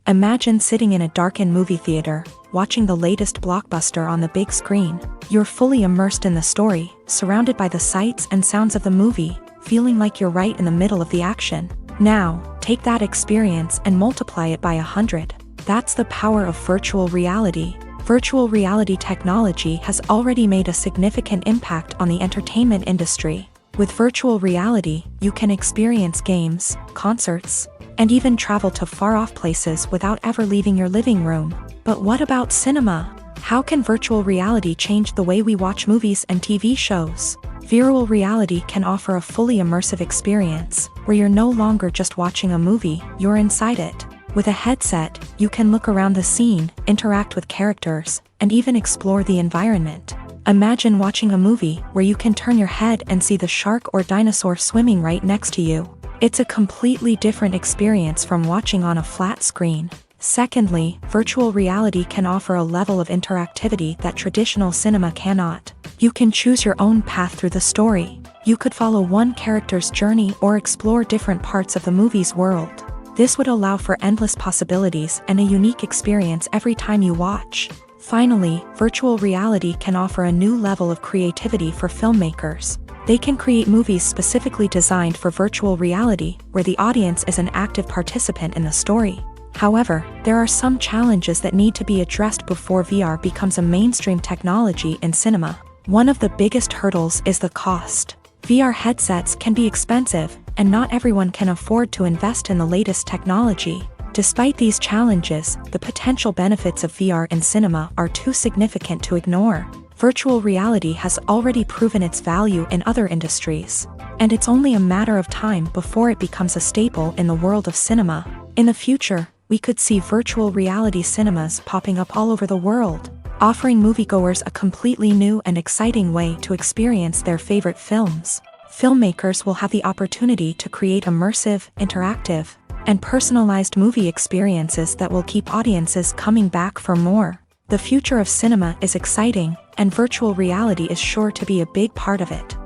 S1: Imagine sitting in a darkened movie theater, watching the latest blockbuster on the big screen. You're fully immersed in the story, surrounded by the sights and sounds of the movie, feeling like you're right in the middle of the action. Now, take that experience and multiply it by 100. That's the power of virtual reality. Virtual reality technology has already made a significant impact on the entertainment industry. With virtual reality, you can experience games, concerts, and even travel to far-off places without ever leaving your living room. But what about cinema? How can virtual reality change the way we watch movies and TV shows? Virtual reality can offer a fully immersive experience, where you're no longer just watching a movie, you're inside it. With a headset, you can look around the scene, interact with characters, and even explore the environment. Imagine watching a movie where you can turn your head and see the shark or dinosaur swimming right next to you. It's a completely different experience from watching on a flat screen. Secondly, virtual reality can offer a level of interactivity that traditional cinema cannot. You can choose your own path through the story. You could follow one character's journey or explore different parts of the movie's world. This would allow for endless possibilities and a unique experience every time you watch. Finally, virtual reality can offer a new level of creativity for filmmakers. They can create movies specifically designed for virtual reality, where the audience is an active participant in the story. However, there are some challenges that need to be addressed before VR becomes a mainstream technology in cinema. One of the biggest hurdles is the cost. VR headsets can be expensive, and not everyone can afford to invest in the latest technology. Despite these challenges, the potential benefits of VR in cinema are too significant to ignore. Virtual reality has already proven its value in other industries, and it's only a matter of time before it becomes a staple in the world of cinema. In the future, we could see virtual reality cinemas popping up all over the world, offering moviegoers a completely new and exciting way to experience their favorite films. Filmmakers will have the opportunity to create immersive, interactive, and personalized movie experiences that will keep audiences coming back for more. The future of cinema is exciting, and virtual reality is sure to be a big part of it.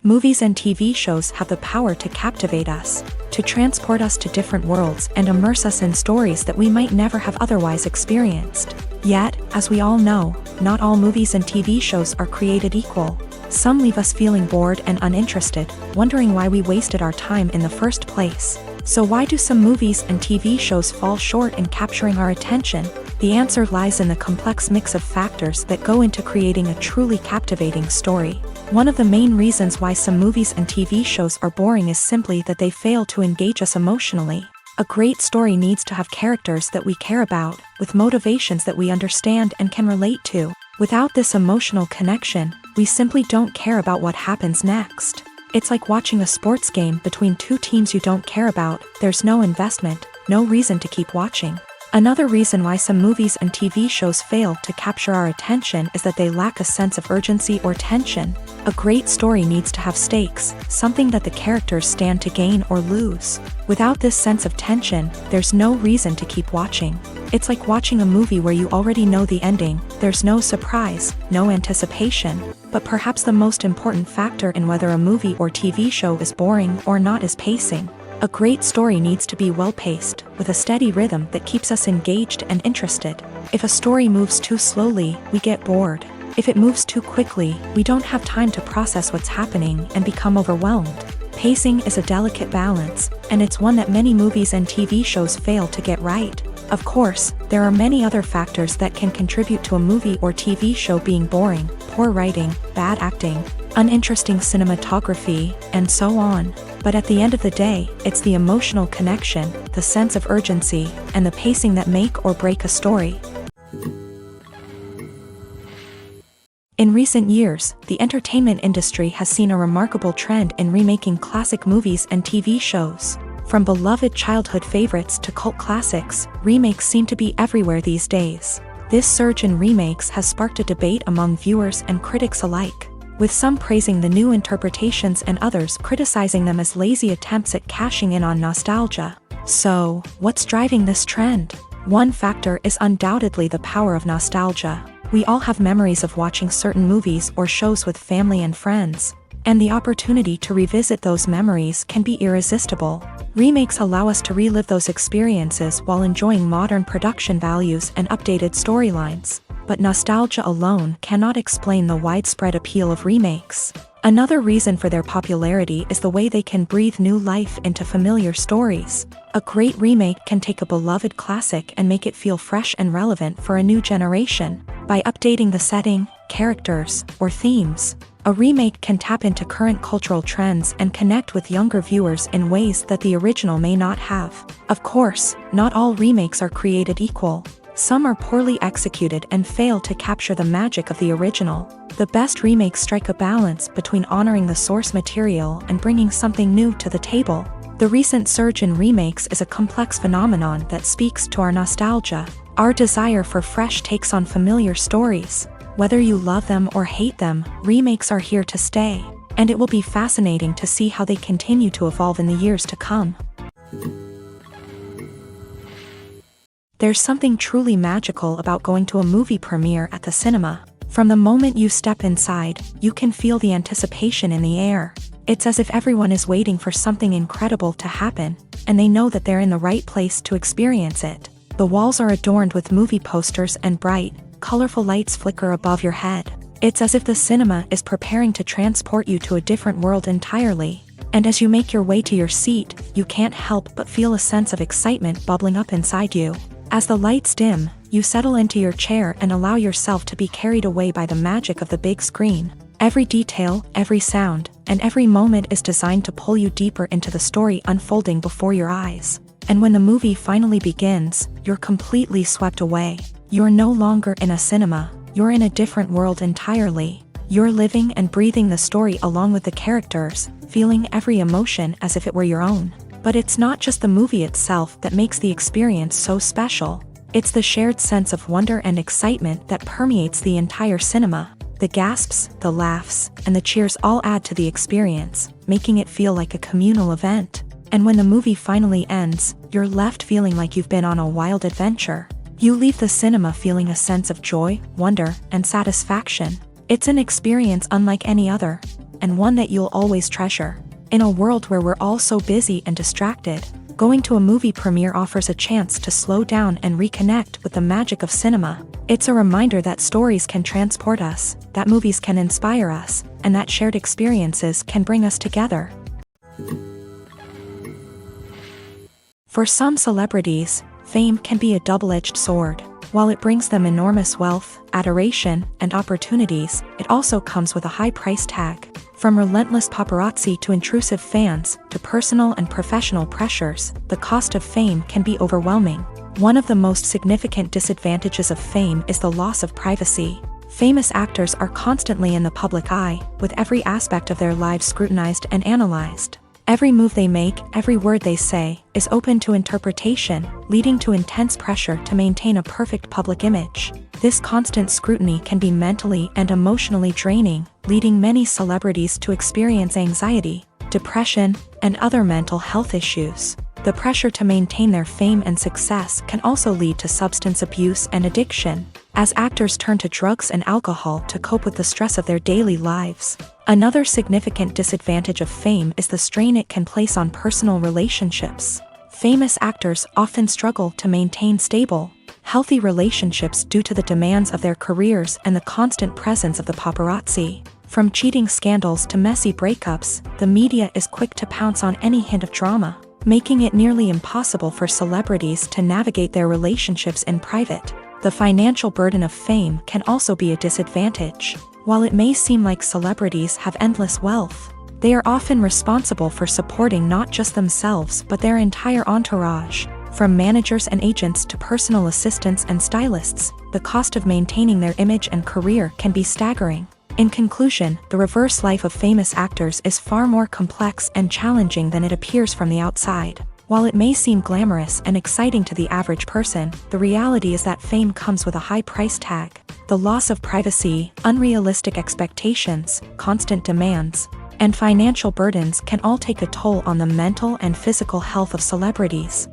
S1: Movies and TV shows have the power to captivate us, to transport us to different worlds and immerse us in stories that we might never have otherwise experienced. Yet, as we all know, not all movies and TV shows are created equal. Some leave us feeling bored and uninterested, wondering why we wasted our time in the first place. So why do some movies and TV shows fall short in capturing our attention? The answer lies in the complex mix of factors that go into creating a truly captivating story. One of the main reasons why some movies and TV shows are boring is simply that they fail to engage us emotionally. A great story needs to have characters that we care about, with motivations that we understand and can relate to. Without this emotional connection, we simply don't care about what happens next. It's like watching a sports game between two teams you don't care about. There's no investment, no reason to keep watching. Another reason why some movies and TV shows fail to capture our attention is that they lack a sense of urgency or tension. A great story needs to have stakes, something that the characters stand to gain or lose. Without this sense of tension, there's no reason to keep watching. It's like watching a movie where you already know the ending. There's no surprise, no anticipation. But perhaps the most important factor in whether a movie or TV show is boring or not is pacing. A great story needs to be well-paced, with a steady rhythm that keeps us engaged and interested. If a story moves too slowly, we get bored. If it moves too quickly, we don't have time to process what's happening and become overwhelmed. Pacing is a delicate balance, and it's one that many movies and TV shows fail to get right. Of course, there are many other factors that can contribute to a movie or TV show being boring: poor writing, bad acting, uninteresting cinematography, and so on. But at the end of the day, it's the emotional connection, the sense of urgency, and the pacing that make or break a story. In recent years, the entertainment industry has seen a remarkable trend in remaking classic movies and TV shows. From beloved childhood favorites to cult classics, remakes seem to be everywhere these days. This surge in remakes has sparked a debate among viewers and critics alike, with some praising the new interpretations and others criticizing them as lazy attempts at cashing in on nostalgia. So, what's driving this trend? One factor is undoubtedly the power of nostalgia. We all have memories of watching certain movies or shows with family and friends, and the opportunity to revisit those memories can be irresistible. Remakes allow us to relive those experiences while enjoying modern production values and updated storylines. But nostalgia alone cannot explain the widespread appeal of remakes. Another reason for their popularity is the way they can breathe new life into familiar stories. A great remake can take a beloved classic and make it feel fresh and relevant for a new generation. By updating the setting, characters, or themes, a remake can tap into current cultural trends and connect with younger viewers in ways that the original may not have. Of course, not all remakes are created equal. Some are poorly executed and fail to capture the magic of the original. The best remakes strike a balance between honoring the source material and bringing something new to the table. The recent surge in remakes is a complex phenomenon that speaks to our nostalgia, our desire for fresh takes on familiar stories. Whether you love them or hate them, remakes are here to stay. and it will be fascinating to see how they continue to evolve in the years to come. There's something truly magical about going to a movie premiere at the cinema. From the moment you step inside, you can feel the anticipation in the air. It's as if everyone is waiting for something incredible to happen, and they know that they're in the right place to experience it. The walls are adorned with movie posters and bright, colorful lights flicker above your head. It's as if the cinema is preparing to transport you to a different world entirely. And as you make your way to your seat, you can't help but feel a sense of excitement bubbling up inside you. As the lights dim, you settle into your chair and allow yourself to be carried away by the magic of the big screen. Every detail, every sound, and every moment is designed to pull you deeper into the story unfolding before your eyes. And when the movie finally begins, you're completely swept away. You're no longer in a cinema, you're in a different world entirely. You're living and breathing the story along with the characters, feeling every emotion as if it were your own. But it's not just the movie itself that makes the experience so special. It's the shared sense of wonder and excitement that permeates the entire cinema. The gasps, the laughs, and the cheers all add to the experience, making it feel like a communal event. And when the movie finally ends, you're left feeling like you've been on a wild adventure. You leave the cinema feeling a sense of joy, wonder, and satisfaction. It's an experience unlike any other, and one that you'll always treasure. In a world where we're all so busy and distracted, going to a movie premiere offers a chance to slow down and reconnect with the magic of cinema. It's a reminder that stories can transport us, that movies can inspire us, and that shared experiences can bring us together. For some celebrities, fame can be a double-edged sword. While it brings them enormous wealth, adoration, and opportunities, it also comes with a high price tag. From relentless paparazzi to intrusive fans, to personal and professional pressures, the cost of fame can be overwhelming. One of the most significant disadvantages of fame is the loss of privacy. Famous actors are constantly in the public eye, with every aspect of their lives scrutinized and analyzed. Every move they make, every word they say, is open to interpretation, leading to intense pressure to maintain a perfect public image. This constant scrutiny can be mentally and emotionally draining, leading many celebrities to experience anxiety, depression, and other mental health issues. The pressure to maintain their fame and success can also lead to substance abuse and addiction, as actors turn to drugs and alcohol to cope with the stress of their daily lives. Another significant disadvantage of fame is the strain it can place on personal relationships. Famous actors often struggle to maintain stable, healthy relationships due to the demands of their careers and the constant presence of the paparazzi. From cheating scandals to messy breakups, the media is quick to pounce on any hint of drama, making it nearly impossible for celebrities to navigate their relationships in private. The financial burden of fame can also be a disadvantage. While it may seem like celebrities have endless wealth, they are often responsible for supporting not just themselves but their entire entourage. From managers and agents to personal assistants and stylists, the cost of maintaining their image and career can be staggering. In conclusion, the reverse life of famous actors is far more complex and challenging than it appears from the outside. While it may seem glamorous and exciting to the average person, the reality is that fame comes with a high price tag. The loss of privacy, unrealistic expectations, constant demands, and financial burdens can all take a toll on the mental and physical health of celebrities.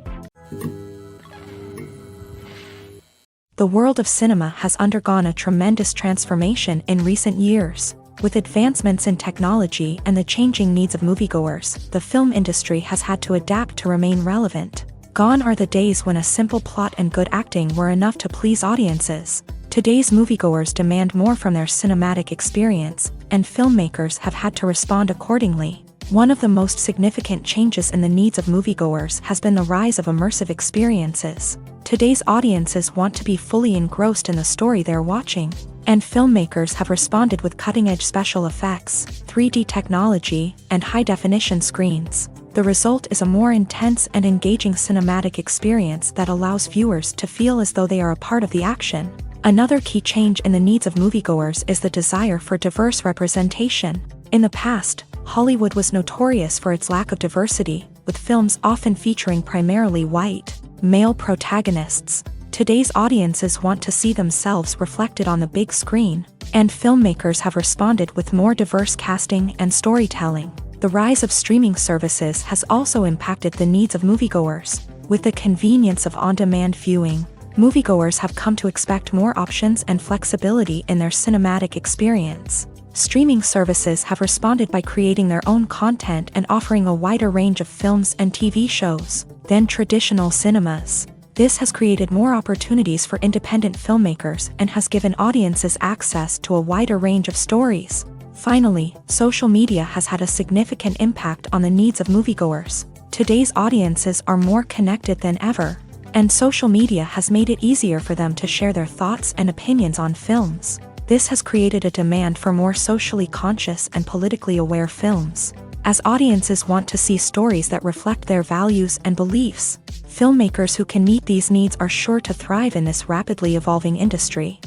S1: The world of cinema has undergone a tremendous transformation in recent years. With advancements in technology and the changing needs of moviegoers, the film industry has had to adapt to remain relevant. Gone are the days when a simple plot and good acting were enough to please audiences. Today's moviegoers demand more from their cinematic experience, and filmmakers have had to respond accordingly. One of the most significant changes in the needs of moviegoers has been the rise of immersive experiences. Today's audiences want to be fully engrossed in the story they're watching, and filmmakers have responded with cutting-edge special effects, 3D technology, and high-definition screens. The result is a more intense and engaging cinematic experience that allows viewers to feel as though they are a part of the action. Another key change in the needs of moviegoers is the desire for diverse representation. In the past, Hollywood was notorious for its lack of diversity, with films often featuring primarily white, male protagonists. Today's audiences want to see themselves reflected on the big screen. And filmmakers have responded with more diverse casting and storytelling. The rise of streaming services has also impacted the needs of moviegoers. With the convenience of on-demand viewing, moviegoers have come to expect more options and flexibility in their cinematic experience. Streaming services have responded by creating their own content and offering a wider range of films and TV shows than traditional cinemas. This has created more opportunities for independent filmmakers and has given audiences access to a wider range of stories. Finally, social media has had a significant impact on the needs of moviegoers. Today's audiences are more connected than ever, and social media has made it easier for them to share their thoughts and opinions on films. This has created a demand for more socially conscious and politically aware films. As audiences want to see stories that reflect their values and beliefs, filmmakers who can meet these needs are sure to thrive in this rapidly evolving industry.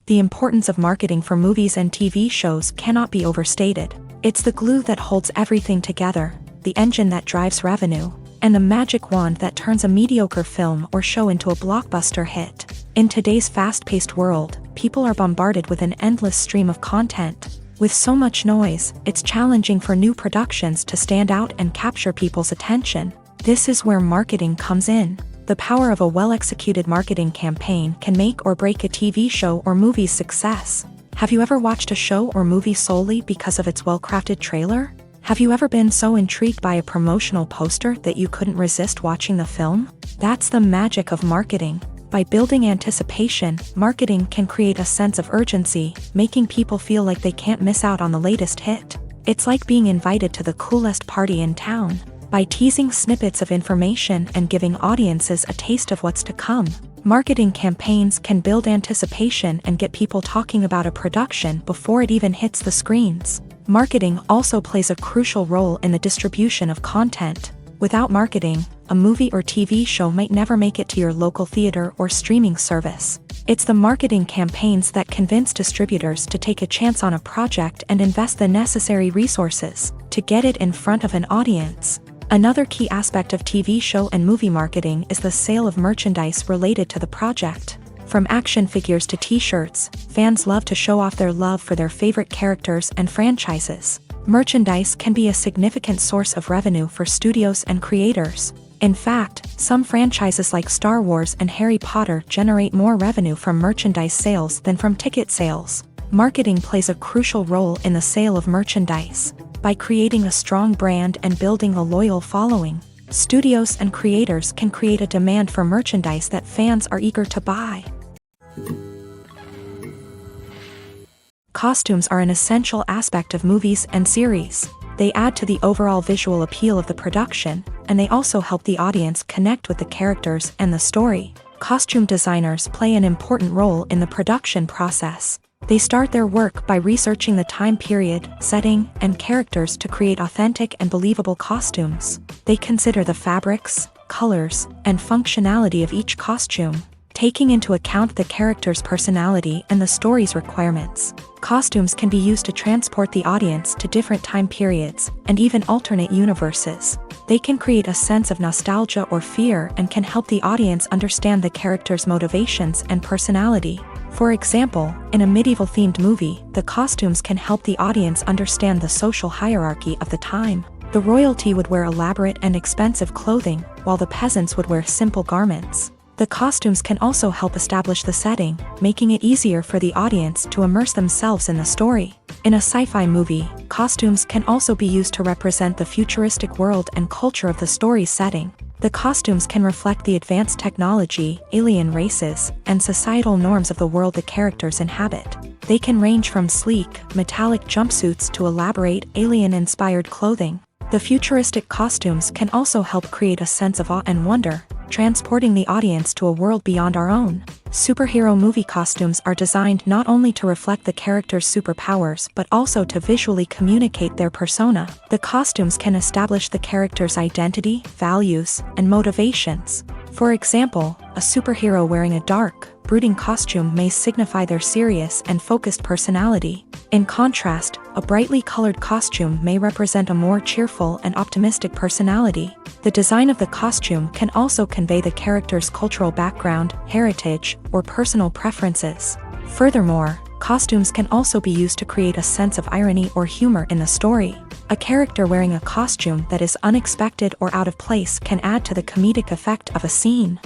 S1: The importance of marketing for movies and TV shows cannot be overstated. It's the glue that holds everything together, the engine that drives revenue, and the magic wand that turns a mediocre film or show into a blockbuster hit. In today's fast-paced world, people are bombarded with an endless stream of content. With so much noise, it's challenging for new productions to stand out and capture people's attention. This is where marketing comes in. The power of a well-executed marketing campaign can make or break a TV show or movie's success. Have you ever watched a show or movie solely because of its well-crafted trailer? Have you ever been so intrigued by a promotional poster that you couldn't resist watching the film? That's the magic of marketing. By building anticipation, marketing can create a sense of urgency, making people feel like they can't miss out on the latest hit. It's like being invited to the coolest party in town. By teasing snippets of information and giving audiences a taste of what's to come, marketing campaigns can build anticipation and get people talking about a production before it even hits the screens. Marketing also plays a crucial role in the distribution of content. Without marketing, a movie or TV show might never make it to your local theater or streaming service. It's the marketing campaigns that convince distributors to take a chance on a project and invest the necessary resources to get it in front of an audience. Another key aspect of TV show and movie marketing is the sale of merchandise related to the project. From action figures to t-shirts, fans love to show off their love for their favorite characters and franchises. Merchandise can be a significant source of revenue for studios and creators. In fact, some franchises like Star Wars and Harry Potter generate more revenue from merchandise sales than from ticket sales. Marketing plays a crucial role in the sale of merchandise. By creating a strong brand and building a loyal following, studios and creators can create a demand for merchandise that fans are eager to buy. Costumes are an essential aspect of movies and series. They add to the overall visual appeal of the production, and they also help the audience connect with the characters and the story. Costume designers play an important role in the production process. They start their work by researching the time period, setting, and characters to create authentic and believable costumes. They consider the fabrics, colors, and functionality of each costume, taking into account the character's personality and the story's requirements. Costumes can be used to transport the audience to different time periods and even alternate universes. They can create a sense of nostalgia or fear and can help the audience understand the character's motivations and personality. For example, in a medieval-themed movie, the costumes can help the audience understand the social hierarchy of the time. The royalty would wear elaborate and expensive clothing, while the peasants would wear simple garments. The costumes can also help establish the setting, making it easier for the audience to immerse themselves in the story. In a sci-fi movie, costumes can also be used to represent the futuristic world and culture of the story's setting. The costumes can reflect the advanced technology, alien races, and societal norms of the world the characters inhabit. They can range from sleek, metallic jumpsuits to elaborate, alien-inspired clothing. The futuristic costumes can also help create a sense of awe and wonder, transporting the audience to a world beyond our own. Superhero movie costumes are designed not only to reflect the character's superpowers but also to visually communicate their persona. The costumes can establish the character's identity, values, and motivations. For example, a superhero wearing a dark, brooding costume may signify their serious and focused personality, In contrast, a brightly colored costume may represent a more cheerful and optimistic personality. The design of the costume can also convey the character's cultural background, heritage, or personal preferences. Furthermore, costumes can also be used to create a sense of irony or humor in the story. A character wearing a costume that is unexpected or out of place can add to the comedic effect of a scene.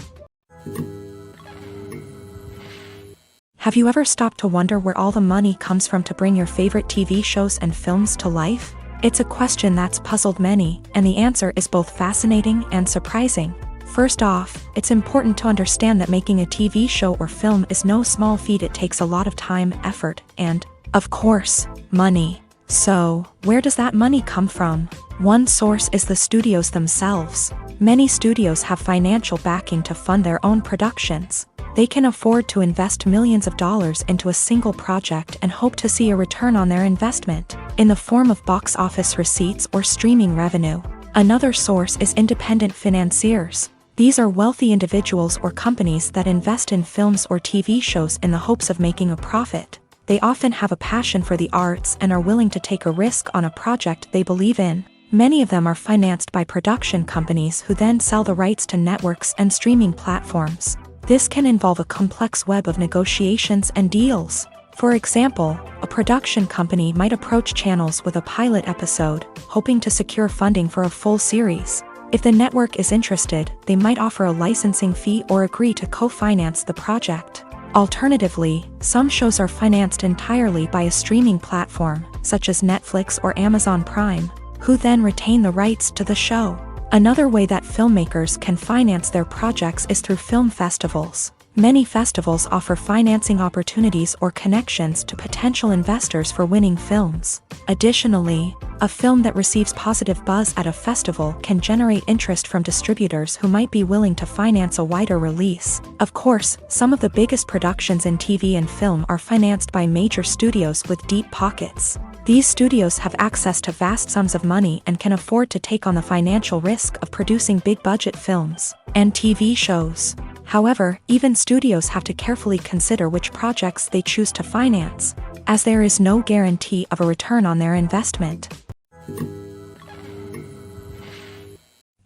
S1: Have you ever stopped to wonder where all the money comes from to bring your favorite TV shows and films to life? It's a question that's puzzled many, and the answer is both fascinating and surprising. First off, it's important to understand that making a TV show or film is no small feat. It takes a lot of time, effort, and, of course, money. So, where does that money come from? One source is the studios themselves. Many studios have financial backing to fund their own productions. They can afford to invest millions of dollars into a single project and hope to see a return on their investment, in the form of box office receipts or streaming revenue. Another source is independent financiers. These are wealthy individuals or companies that invest in films or TV shows in the hopes of making a profit. They often have a passion for the arts and are willing to take a risk on a project they believe in. Many of them are financed by production companies who then sell the rights to networks and streaming platforms. This can involve a complex web of negotiations and deals. For example, a production company might approach channels with a pilot episode, hoping to secure funding for a full series. If the network is interested, they might offer a licensing fee or agree to co-finance the project. Alternatively, some shows are financed entirely by a streaming platform, such as Netflix or Amazon Prime, who then retain the rights to the show. Another way that filmmakers can finance their projects is through film festivals. Many festivals offer financing opportunities or connections to potential investors for winning films. Additionally, a film that receives positive buzz at a festival can generate interest from distributors who might be willing to finance a wider release. Of course, some of the biggest productions in TV and film are financed by major studios with deep pockets. These studios have access to vast sums of money and can afford to take on the financial risk of producing big-budget films and TV shows. However, even studios have to carefully consider which projects they choose to finance, as there is no guarantee of a return on their investment.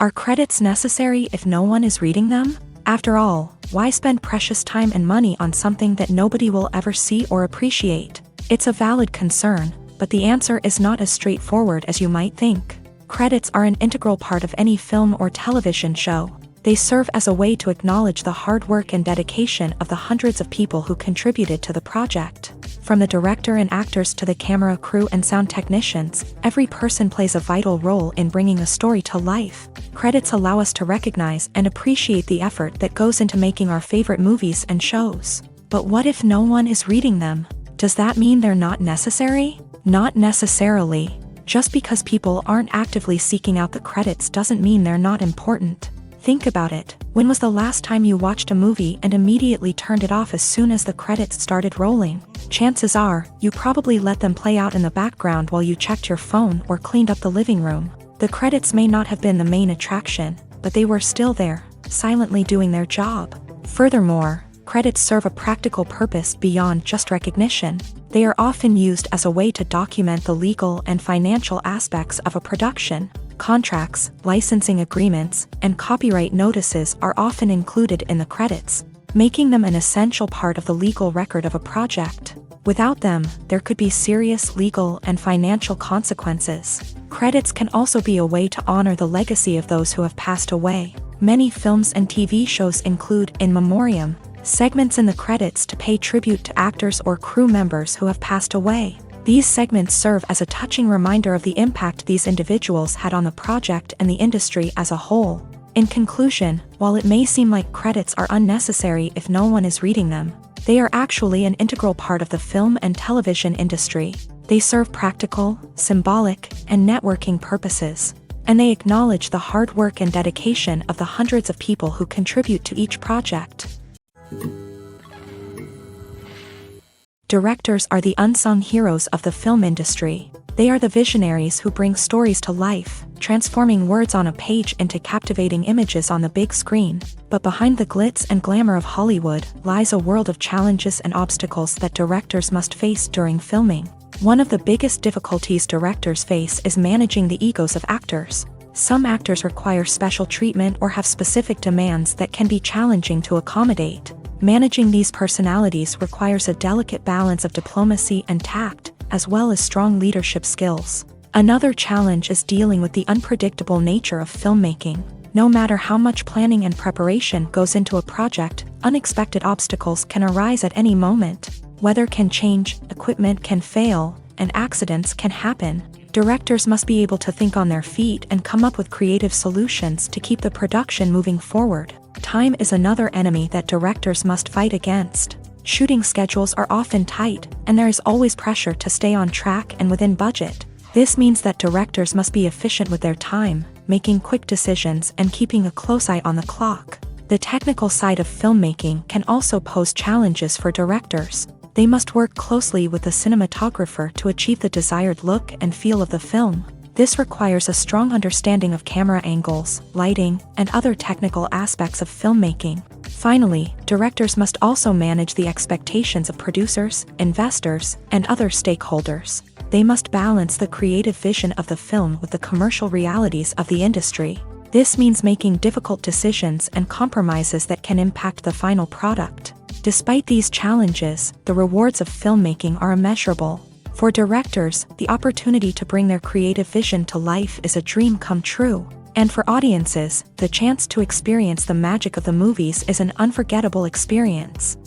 S1: Are credits necessary if no one is reading them? After all, why spend precious time and money on something that nobody will ever see or appreciate? It's a valid concern, but the answer is not as straightforward as you might think. Credits are an integral part of any film or television show. They serve as a way to acknowledge the hard work and dedication of the hundreds of people who contributed to the project. From the director and actors to the camera crew and sound technicians, every person plays a vital role in bringing a story to life. Credits allow us to recognize and appreciate the effort that goes into making our favorite movies and shows. But what if no one is reading them? Does that mean they're not necessary? Not necessarily. Just because people aren't actively seeking out the credits doesn't mean they're not important. Think about it. When was the last time you watched a movie and immediately turned it off as soon as the credits started rolling? Chances are, you probably let them play out in the background while you checked your phone or cleaned up the living room. The credits may not have been the main attraction, but they were still there, silently doing their job. Furthermore, credits serve a practical purpose beyond just recognition. They are often used as a way to document the legal and financial aspects of a production. Contracts, licensing agreements, and copyright notices are often included in the credits, making them an essential part of the legal record of a project. Without them, there could be serious legal and financial consequences. Credits can also be a way to honor the legacy of those who have passed away. Many films and TV shows include in memoriam segments in the credits to pay tribute to actors or crew members who have passed away. These segments serve as a touching reminder of the impact these individuals had on the project and the industry as a whole. In conclusion, while it may seem like credits are unnecessary if no one is reading them, they are actually an integral part of the film and television industry. They serve practical, symbolic, and networking purposes, and they acknowledge the hard work and dedication of the hundreds of people who contribute to each project. Directors are the unsung heroes of the film industry. They are the visionaries who bring stories to life, transforming words on a page into captivating images on the big screen. But behind the glitz and glamour of Hollywood lies a world of challenges and obstacles that directors must face during filming. One of the biggest difficulties directors face is managing the egos of actors. Some actors require special treatment or have specific demands that can be challenging to accommodate. Managing these personalities requires a delicate balance of diplomacy and tact, as well as strong leadership skills. Another challenge is dealing with the unpredictable nature of filmmaking. No matter how much planning and preparation goes into a project, unexpected obstacles can arise at any moment. Weather can change, equipment can fail, and accidents can happen. Directors must be able to think on their feet and come up with creative solutions to keep the production moving forward. Time is another enemy that directors must fight against. Shooting schedules are often tight, and there is always pressure to stay on track and within budget. This means that directors must be efficient with their time, making quick decisions and keeping a close eye on the clock. The technical side of filmmaking can also pose challenges for directors. They must work closely with the cinematographer to achieve the desired look and feel of the film. This requires a strong understanding of camera angles, lighting, and other technical aspects of filmmaking. Finally, directors must also manage the expectations of producers, investors, and other stakeholders. They must balance the creative vision of the film with the commercial realities of the industry. This means making difficult decisions and compromises that can impact the final product. Despite these challenges, the rewards of filmmaking are immeasurable. For directors, the opportunity to bring their creative vision to life is a dream come true. And for audiences, the chance to experience the magic of the movies is an unforgettable experience.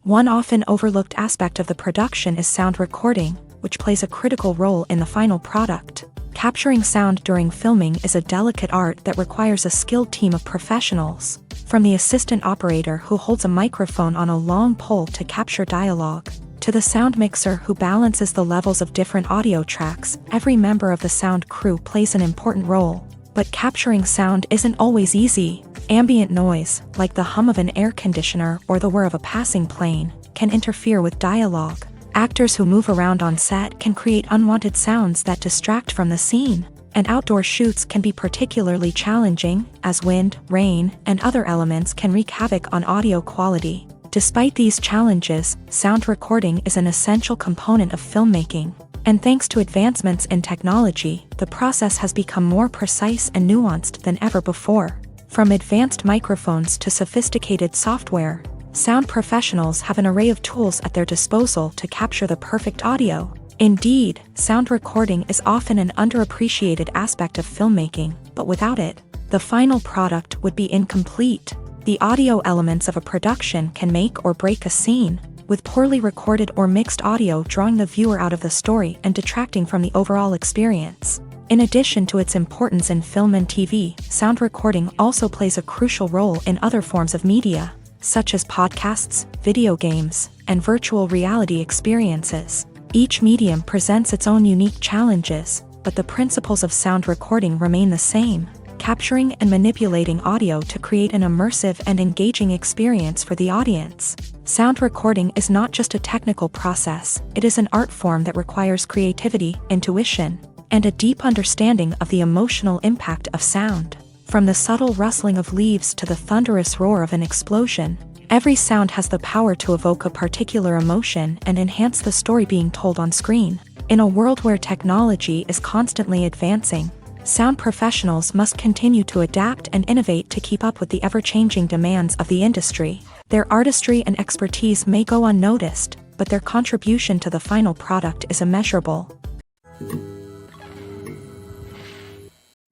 S1: One often overlooked aspect of the production is sound recording, which plays a critical role in the final product. Capturing sound during filming is a delicate art that requires a skilled team of professionals. From the assistant operator who holds a microphone on a long pole to capture dialogue, to the sound mixer who balances the levels of different audio tracks, every member of the sound crew plays an important role. But capturing sound isn't always easy. Ambient noise, like the hum of an air conditioner or the whir of a passing plane, can interfere with dialogue. Actors who move around on set can create unwanted sounds that distract from the scene. And outdoor shoots can be particularly challenging, as wind, rain, and other elements can wreak havoc on audio quality. Despite these challenges, sound recording is an essential component of filmmaking. And thanks to advancements in technology, the process has become more precise and nuanced than ever before. From advanced microphones to sophisticated software, sound professionals have an array of tools at their disposal to capture the perfect audio. Indeed, sound recording is often an underappreciated aspect of filmmaking, but without it, the final product would be incomplete. The audio elements of a production can make or break a scene, with poorly recorded or mixed audio drawing the viewer out of the story and detracting from the overall experience. In addition to its importance in film and TV, sound recording also plays a crucial role in other forms of media, such as podcasts, video games, and virtual reality experiences. Each medium presents its own unique challenges, but the principles of sound recording remain the same, capturing and manipulating audio to create an immersive and engaging experience for the audience. Sound recording is not just a technical process, it is an art form that requires creativity, intuition, and a deep understanding of the emotional impact of sound. From the subtle rustling of leaves to the thunderous roar of an explosion, every sound has the power to evoke a particular emotion and enhance the story being told on screen. In a world where technology is constantly advancing, sound professionals must continue to adapt and innovate to keep up with the ever-changing demands of the industry. Their artistry and expertise may go unnoticed, but their contribution to the final product is immeasurable.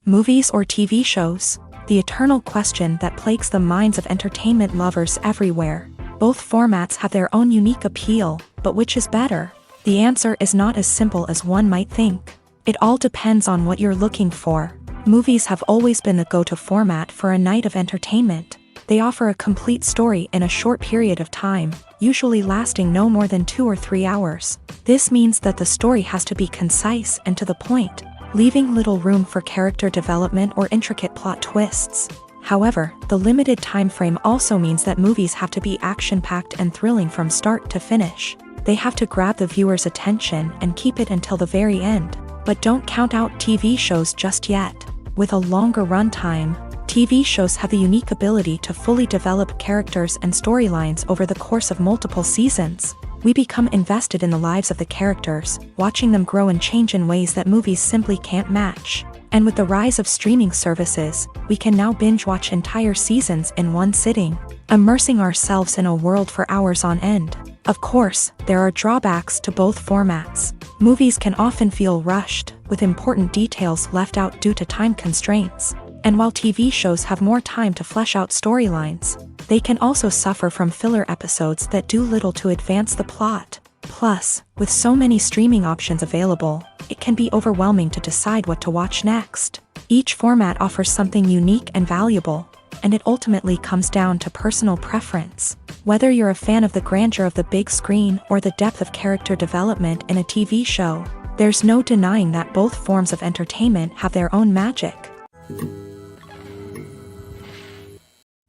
S1: Movies or TV shows? The eternal question that plagues the minds of entertainment lovers everywhere. Both formats have their own unique appeal, but which is better? The answer is not as simple as one might think. It all depends on what you're looking for. Movies have always been the go-to format for a night of entertainment. They offer a complete story in a short period of time, usually lasting no more than 2 or 3 hours. This means that the story has to be concise and to the point, leaving little room for character development or intricate plot twists. However, the limited time frame also means that movies have to be action-packed and thrilling from start to finish. They have to grab the viewer's attention and keep it until the very end. But don't count out TV shows just yet. With a longer runtime, TV shows have the unique ability to fully develop characters and storylines over the course of multiple seasons. We become invested in the lives of the characters, watching them grow and change in ways that movies simply can't match. And with the rise of streaming services, we can now binge-watch entire seasons in one sitting, immersing ourselves in a world for hours on end. Of course, there are drawbacks to both formats. Movies can often feel rushed, with important details left out due to time constraints. And while TV shows have more time to flesh out storylines, they can also suffer from filler episodes that do little to advance the plot. Plus, with so many streaming options available, it can be overwhelming to decide what to watch next. Each format offers something unique and valuable, and it ultimately comes down to personal preference. Whether you're a fan of the grandeur of the big screen or the depth of character development in a TV show, there's no denying that both forms of entertainment have their own magic.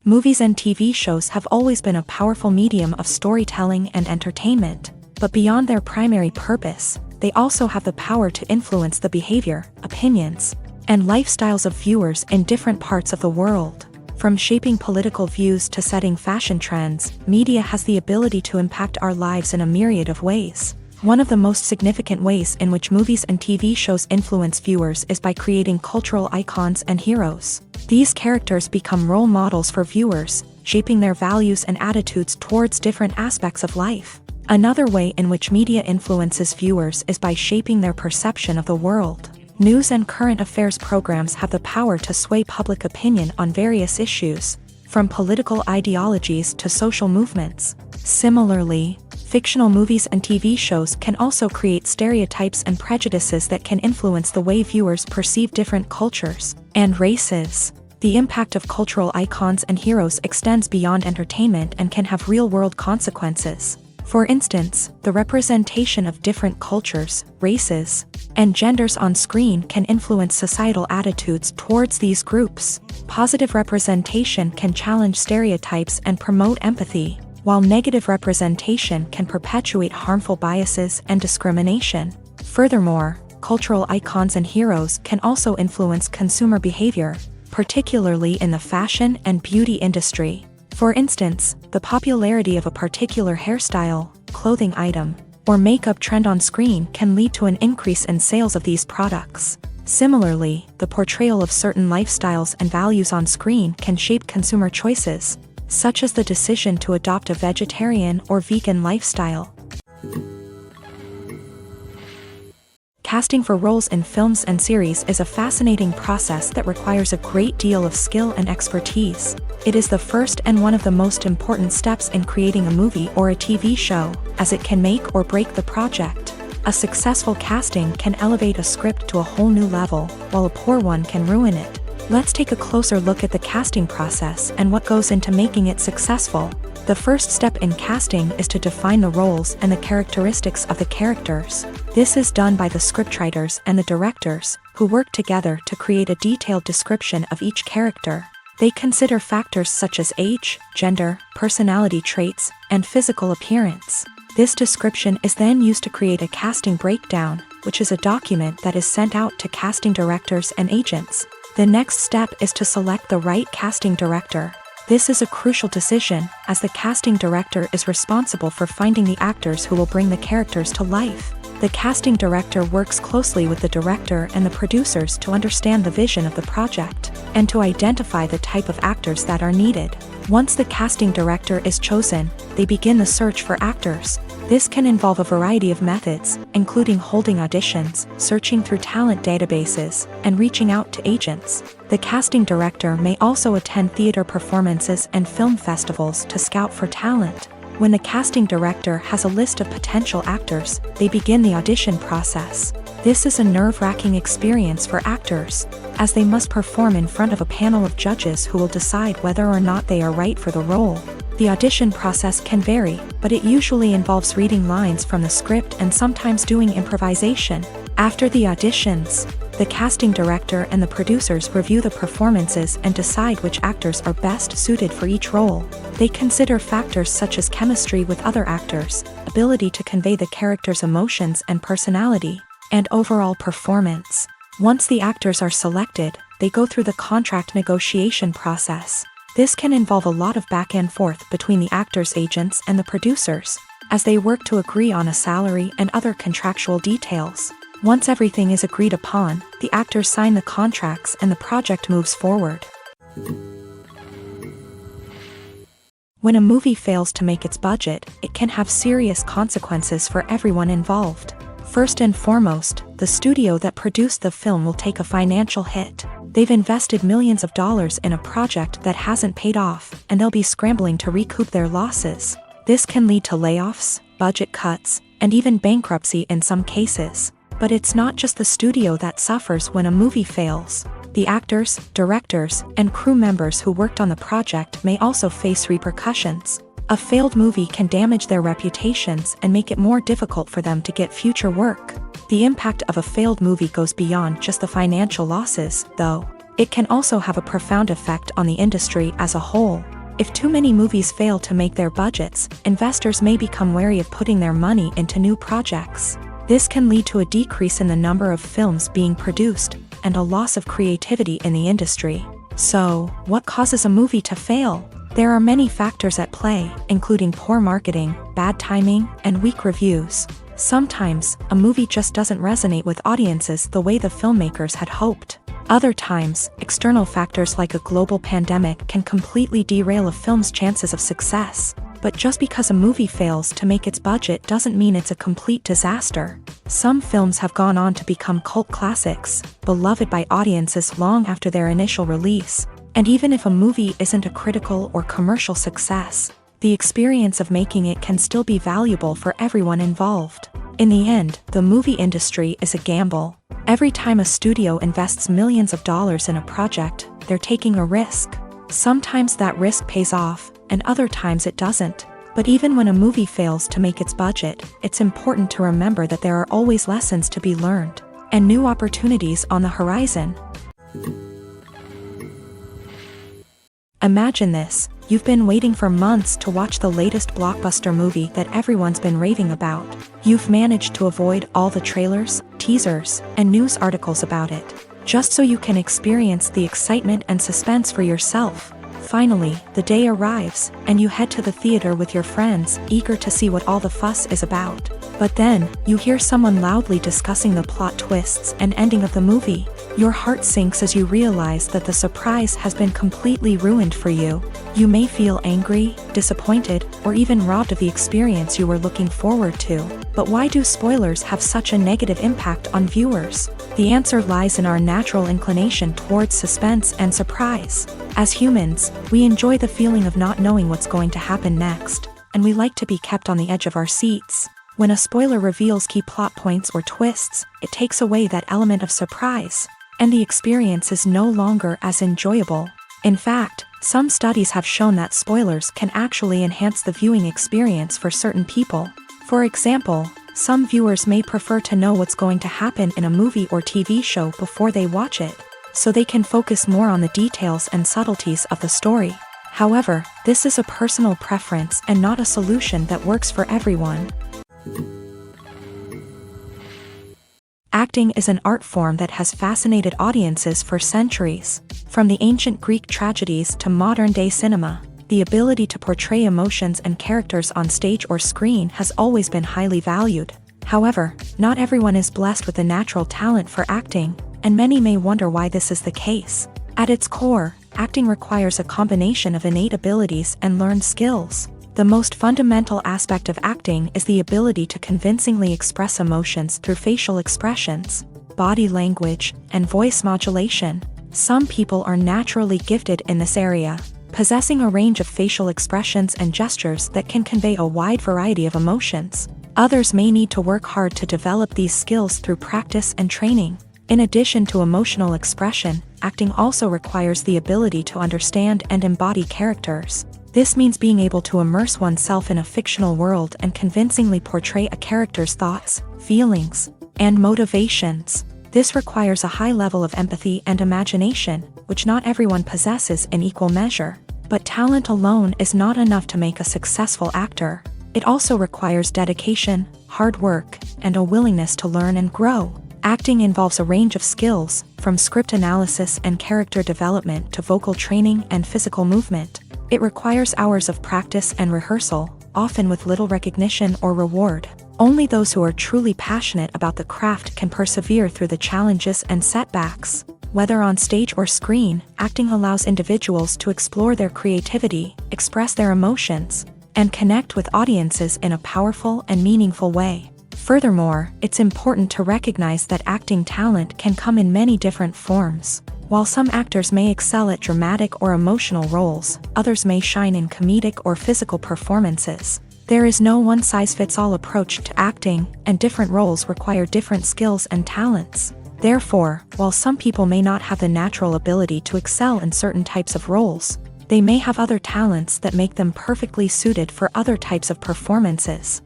S1: Movies and TV shows have always been a powerful medium of storytelling and entertainment, but beyond their primary purpose, they also have the power to influence the behavior, opinions, and lifestyles of viewers in different parts of the world. From shaping political views to setting fashion trends, media has the ability to impact our lives in a myriad of ways. One of the most significant ways in which movies and TV shows influence viewers is by creating cultural icons and heroes. These characters become role models for viewers, shaping their values and attitudes towards different aspects of life. Another way in which media influences viewers is by shaping their perception of the world. News and current affairs programs have the power to sway public opinion on various issues, from political ideologies to social movements. Similarly, fictional movies and TV shows can also create stereotypes and prejudices that can influence the way viewers perceive different cultures and races. The impact of cultural icons and heroes extends beyond entertainment and can have real-world consequences. For instance, the representation of different cultures, races, and genders on screen can influence societal attitudes towards these groups. Positive representation can challenge stereotypes and promote empathy, while negative representation can perpetuate harmful biases and discrimination. Furthermore, cultural icons and heroes can also influence consumer behavior, particularly in the fashion and beauty industry. For instance, the popularity of a particular hairstyle, clothing item, or makeup trend on screen can lead to an increase in sales of these products. Similarly, the portrayal of certain lifestyles and values on screen can shape consumer choices, such as the decision to adopt a vegetarian or vegan lifestyle. Casting for roles in films and series is a fascinating process that requires a great deal of skill and expertise. It is the first and one of the most important steps in creating a movie or a TV show, as it can make or break the project. A successful casting can elevate a script to a whole new level, while a poor one can ruin it. Let's take a closer look at the casting process and what goes into making it successful. The first step in casting is to define the roles and the characteristics of the characters. This is done by the scriptwriters and the directors, who work together to create a detailed description of each character. They consider factors such as age, gender, personality traits, and physical appearance. This description is then used to create a casting breakdown, which is a document that is sent out to casting directors and agents. The next step is to select the right casting director. This is a crucial decision, as the casting director is responsible for finding the actors who will bring the characters to life. The casting director works closely with the director and the producers to understand the vision of the project, and to identify the type of actors that are needed. Once the casting director is chosen, they begin the search for actors. This can involve a variety of methods, including holding auditions, searching through talent databases, and reaching out to agents. The casting director may also attend theater performances and film festivals to scout for talent. When the casting director has a list of potential actors, they begin the audition process. This is a nerve-wracking experience for actors, as they must perform in front of a panel of judges who will decide whether or not they are right for the role. The audition process can vary, but it usually involves reading lines from the script and sometimes doing improvisation. After the auditions, the casting director and the producers review the performances and decide which actors are best suited for each role. They consider factors such as chemistry with other actors, ability to convey the character's emotions and personality, and overall performance. Once the actors are selected, they go through the contract negotiation process. This can involve a lot of back and forth between the actors' agents and the producers, as they work to agree on a salary and other contractual details. Once everything is agreed upon, the actors sign the contracts and the project moves forward. When a movie fails to make its budget, it can have serious consequences for everyone involved. First and foremost, the studio that produced the film will take a financial hit. They've invested millions of dollars in a project that hasn't paid off, and they'll be scrambling to recoup their losses. This can lead to layoffs, budget cuts, and even bankruptcy in some cases. But it's not just the studio that suffers when a movie fails. The actors, directors, and crew members who worked on the project may also face repercussions. A failed movie can damage their reputations and make it more difficult for them to get future work. The impact of a failed movie goes beyond just the financial losses, though. It can also have a profound effect on the industry as a whole. If too many movies fail to make their budgets, investors may become wary of putting their money into new projects. This can lead to a decrease in the number of films being produced, and a loss of creativity in the industry. So, what causes a movie to fail? There are many factors at play, including poor marketing, bad timing, and weak reviews. Sometimes, a movie just doesn't resonate with audiences the way the filmmakers had hoped. Other times, external factors like a global pandemic can completely derail a film's chances of success. But just because a movie fails to make its budget doesn't mean it's a complete disaster. Some films have gone on to become cult classics, beloved by audiences long after their initial release. And even if a movie isn't a critical or commercial success, the experience of making it can still be valuable for everyone involved. In the end, the movie industry is a gamble. Every time a studio invests millions of dollars in a project, they're taking a risk. Sometimes that risk pays off, and other times it doesn't. But even when a movie fails to make its budget, it's important to remember that there are always lessons to be learned, and new opportunities on the horizon. Imagine this: you've been waiting for months to watch the latest blockbuster movie that everyone's been raving about. You've managed to avoid all the trailers, teasers, and news articles about it, just so you can experience the excitement and suspense for yourself. Finally, the day arrives, and you head to the theater with your friends, eager to see what all the fuss is about. But then, you hear someone loudly discussing the plot twists and ending of the movie. Your heart sinks as you realize that the surprise has been completely ruined for you. You may feel angry, disappointed, or even robbed of the experience you were looking forward to. But why do spoilers have such a negative impact on viewers? The answer lies in our natural inclination towards suspense and surprise. As humans, we enjoy the feeling of not knowing what's going to happen next, and we like to be kept on the edge of our seats. When a spoiler reveals key plot points or twists, it takes away that element of surprise, and the experience is no longer as enjoyable. In fact, some studies have shown that spoilers can actually enhance the viewing experience for certain people. For example, some viewers may prefer to know what's going to happen in a movie or TV show before they watch it, so they can focus more on the details and subtleties of the story. However, this is a personal preference and not a solution that works for everyone. Acting is an art form that has fascinated audiences for centuries. From the ancient Greek tragedies to modern-day cinema, the ability to portray emotions and characters on stage or screen has always been highly valued. However, not everyone is blessed with the natural talent for acting, and many may wonder why this is the case. At its core, acting requires a combination of innate abilities and learned skills. The most fundamental aspect of acting is the ability to convincingly express emotions through facial expressions, body language, and voice modulation. Some people are naturally gifted in this area, possessing a range of facial expressions and gestures that can convey a wide variety of emotions. Others may need to work hard to develop these skills through practice and training. In addition to emotional expression, acting also requires the ability to understand and embody characters. This means being able to immerse oneself in a fictional world and convincingly portray a character's thoughts, feelings, and motivations. This requires a high level of empathy and imagination, which not everyone possesses in equal measure. But talent alone is not enough to make a successful actor. It also requires dedication, hard work, and a willingness to learn and grow. Acting involves a range of skills, from script analysis and character development to vocal training and physical movement. It requires hours of practice and rehearsal, often with little recognition or reward. Only those who are truly passionate about the craft can persevere through the challenges and setbacks. Whether on stage or screen, acting allows individuals to explore their creativity, express their emotions, and connect with audiences in a powerful and meaningful way. Furthermore, it's important to recognize that acting talent can come in many different forms. While some actors may excel at dramatic or emotional roles, others may shine in comedic or physical performances. There is no one-size-fits-all approach to acting, and different roles require different skills and talents. Therefore, while some people may not have the natural ability to excel in certain types of roles, they may have other talents that make them perfectly suited for other types of performances.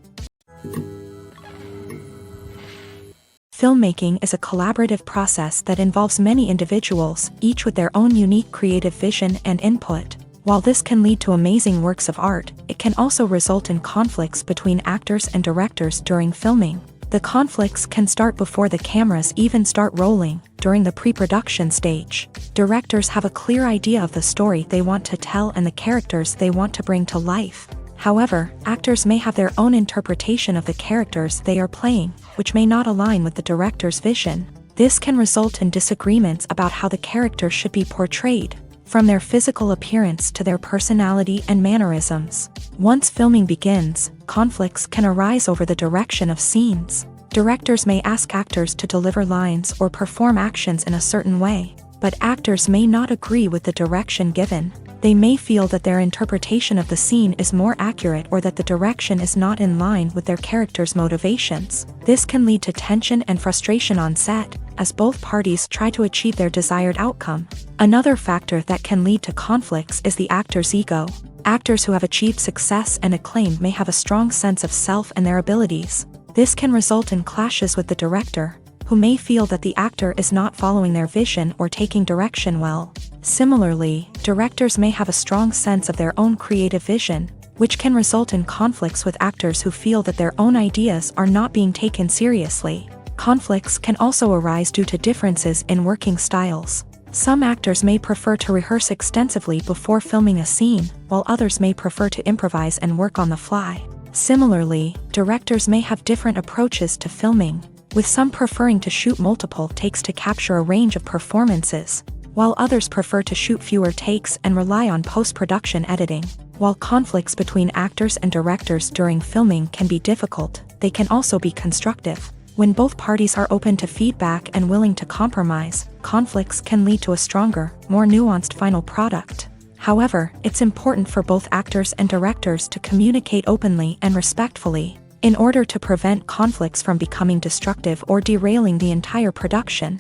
S1: Filmmaking is a collaborative process that involves many individuals, each with their own unique creative vision and input. While this can lead to amazing works of art, it can also result in conflicts between actors and directors during filming. The conflicts can start before the cameras even start rolling, during the pre-production stage. Directors have a clear idea of the story they want to tell and the characters they want to bring to life. However, actors may have their own interpretation of the characters they are playing, which may not align with the director's vision. This can result in disagreements about how the character should be portrayed, from their physical appearance to their personality and mannerisms. Once filming begins, conflicts can arise over the direction of scenes. Directors may ask actors to deliver lines or perform actions in a certain way, but actors may not agree with the direction given. They may feel that their interpretation of the scene is more accurate or that the direction is not in line with their character's motivations. This can lead to tension and frustration on set, as both parties try to achieve their desired outcome. Another factor that can lead to conflicts is the actor's ego. Actors who have achieved success and acclaim may have a strong sense of self and their abilities. This can result in clashes with the director, who may feel that the actor is not following their vision or taking direction well. Similarly, directors may have a strong sense of their own creative vision, which can result in conflicts with actors who feel that their own ideas are not being taken seriously. Conflicts can also arise due to differences in working styles. Some actors may prefer to rehearse extensively before filming a scene, while others may prefer to improvise and work on the fly. Similarly, directors may have different approaches to filming, with some preferring to shoot multiple takes to capture a range of performances, while others prefer to shoot fewer takes and rely on post-production editing. While conflicts between actors and directors during filming can be difficult, they can also be constructive. When both parties are open to feedback and willing to compromise, conflicts can lead to a stronger, more nuanced final product. However, it's important for both actors and directors to communicate openly and respectfully, in order to prevent conflicts from becoming destructive or derailing the entire production.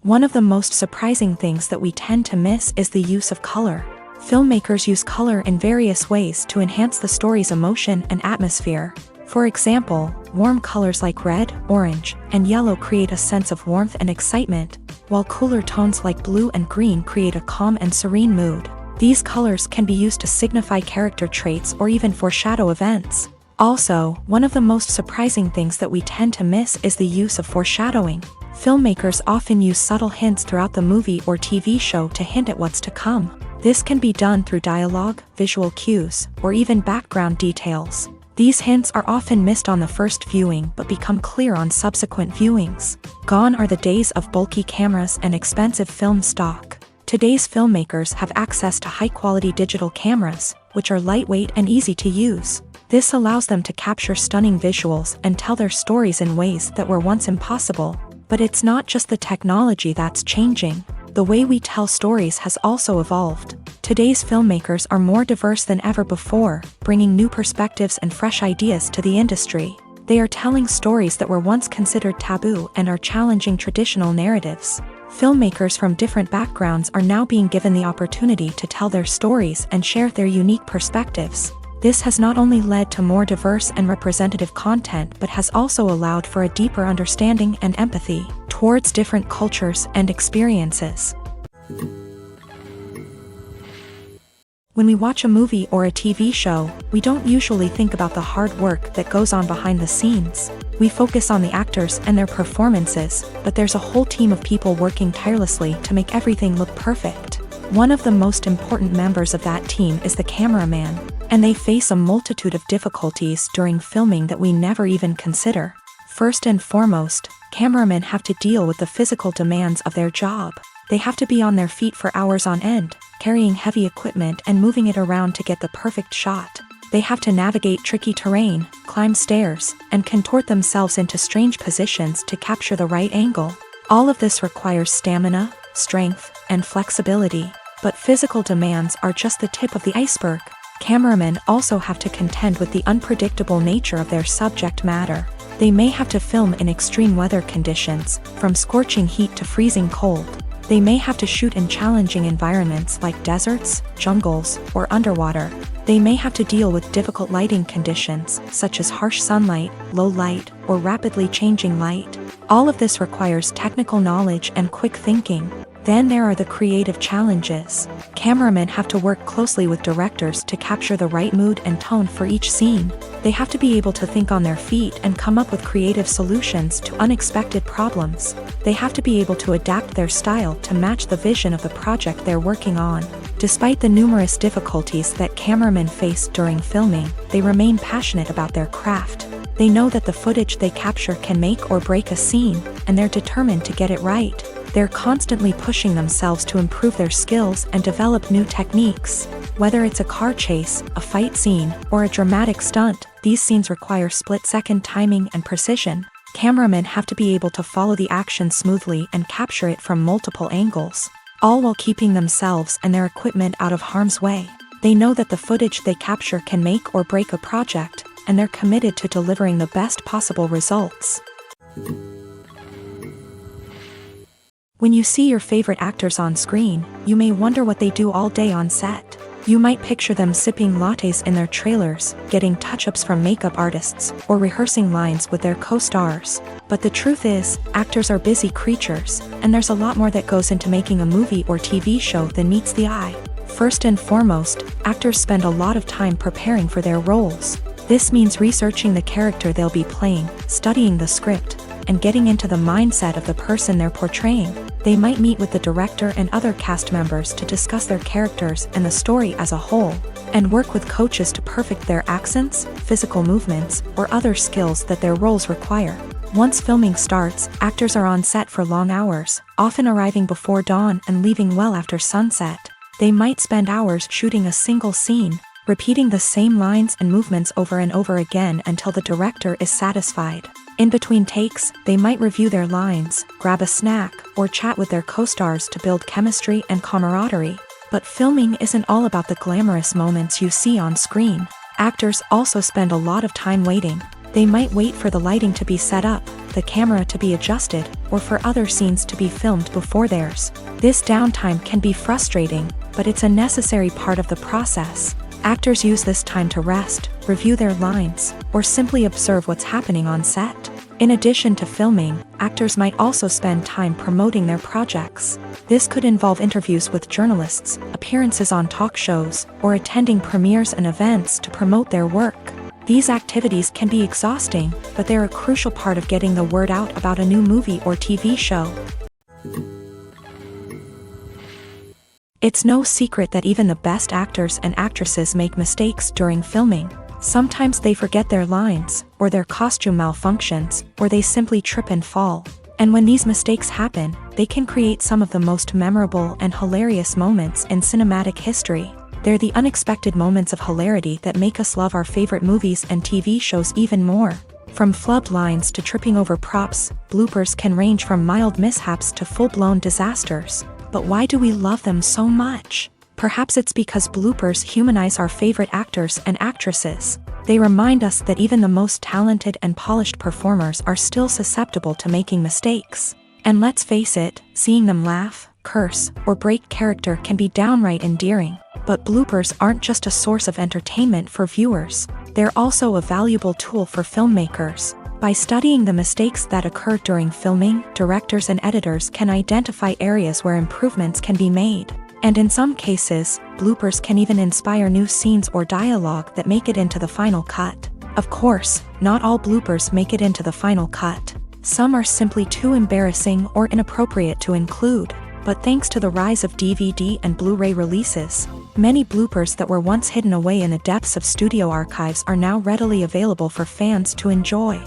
S1: One of the most surprising things that we tend to miss is the use of color. Filmmakers use color in various ways to enhance the story's emotion and atmosphere. For example, warm colors like red, orange, and yellow create a sense of warmth and excitement, while cooler tones like blue and green create a calm and serene mood. These colors can be used to signify character traits or even foreshadow events. Also, one of the most surprising things that we tend to miss is the use of foreshadowing. Filmmakers often use subtle hints throughout the movie or TV show to hint at what's to come. This can be done through dialogue, visual cues, or even background details. These hints are often missed on the first viewing but become clear on subsequent viewings. Gone are the days of bulky cameras and expensive film stock. Today's filmmakers have access to high-quality digital cameras, which are lightweight and easy to use. This allows them to capture stunning visuals and tell their stories in ways that were once impossible. But it's not just the technology that's changing. The way we tell stories has also evolved. Today's filmmakers are more diverse than ever before, bringing new perspectives and fresh ideas to the industry. They are telling stories that were once considered taboo and are challenging traditional narratives. Filmmakers from different backgrounds are now being given the opportunity to tell their stories and share their unique perspectives. This has not only led to more diverse and representative content but has also allowed for a deeper understanding and empathy towards different cultures and experiences. When we watch a movie or a TV show, we don't usually think about the hard work that goes on behind the scenes. We focus on the actors and their performances, but there's a whole team of people working tirelessly to make everything look perfect. One of the most important members of that team is the cameraman, and they face a multitude of difficulties during filming that we never even consider. First and foremost, cameramen have to deal with the physical demands of their job. They have to be on their feet for hours on end, carrying heavy equipment and moving it around to get the perfect shot. They have to navigate tricky terrain, climb stairs, and contort themselves into strange positions to capture the right angle. All of this requires stamina, strength, and flexibility. But physical demands are just the tip of the iceberg. Cameramen also have to contend with the unpredictable nature of their subject matter. They may have to film in extreme weather conditions, from scorching heat to freezing cold. They may have to shoot in challenging environments like deserts, jungles, or underwater. They may have to deal with difficult lighting conditions, such as harsh sunlight, low light, or rapidly changing light. All of this requires technical knowledge and quick thinking. Then there are the creative challenges. Cameramen have to work closely with directors to capture the right mood and tone for each scene. They have to be able to think on their feet and come up with creative solutions to unexpected problems. They have to be able to adapt their style to match the vision of the project they're working on. Despite the numerous difficulties that cameramen face during filming, they remain passionate about their craft. They know that the footage they capture can make or break a scene, and they're determined to get it right. They're constantly pushing themselves to improve their skills and develop new techniques. Whether it's a car chase, a fight scene, or a dramatic stunt, these scenes require split-second timing and precision. Cameramen have to be able to follow the action smoothly and capture it from multiple angles, all while keeping themselves and their equipment out of harm's way. They know that the footage they capture can make or break a project, and they're committed to delivering the best possible results. When you see your favorite actors on screen, you may wonder what they do all day on set. You might picture them sipping lattes in their trailers, getting touch-ups from makeup artists, or rehearsing lines with their co-stars. But the truth is, actors are busy creatures, and there's a lot more that goes into making a movie or TV show than meets the eye. First and foremost, actors spend a lot of time preparing for their roles. This means researching the character they'll be playing, studying the script, and getting into the mindset of the person they're portraying. They might meet with the director and other cast members to discuss their characters and the story as a whole, and work with coaches to perfect their accents, physical movements, or other skills that their roles require. Once filming starts, actors are on set for long hours, often arriving before dawn and leaving well after sunset. They might spend hours shooting a single scene, repeating the same lines and movements over and over again until the director is satisfied. In between takes, they might review their lines, grab a snack, or chat with their co-stars to build chemistry and camaraderie. But filming isn't all about the glamorous moments you see on screen. Actors also spend a lot of time waiting. They might wait for the lighting to be set up, the camera to be adjusted, or for other scenes to be filmed before theirs. This downtime can be frustrating, but it's a necessary part of the process. Actors use this time to rest, review their lines, or simply observe what's happening on set. In addition to filming, actors might also spend time promoting their projects. This could involve interviews with journalists, appearances on talk shows, or attending premieres and events to promote their work. These activities can be exhausting, but they're a crucial part of getting the word out about a new movie or TV show. It's no secret that even the best actors and actresses make mistakes during filming. Sometimes they forget their lines, or their costume malfunctions, or they simply trip and fall. And when these mistakes happen, they can create some of the most memorable and hilarious moments in cinematic history. They're the unexpected moments of hilarity that make us love our favorite movies and TV shows even more. From flubbed lines to tripping over props, bloopers can range from mild mishaps to full-blown disasters. But why do we love them so much? Perhaps it's because bloopers humanize our favorite actors and actresses. They remind us that even the most talented and polished performers are still susceptible to making mistakes. And let's face it, seeing them laugh, curse, or break character can be downright endearing. But bloopers aren't just a source of entertainment for viewers. They're also a valuable tool for filmmakers. By studying the mistakes that occur during filming, directors and editors can identify areas where improvements can be made. And in some cases, bloopers can even inspire new scenes or dialogue that make it into the final cut. Of course, not all bloopers make it into the final cut. Some are simply too embarrassing or inappropriate to include. But thanks to the rise of DVD and Blu-ray releases, many bloopers that were once hidden away in the depths of studio archives are now readily available for fans to enjoy.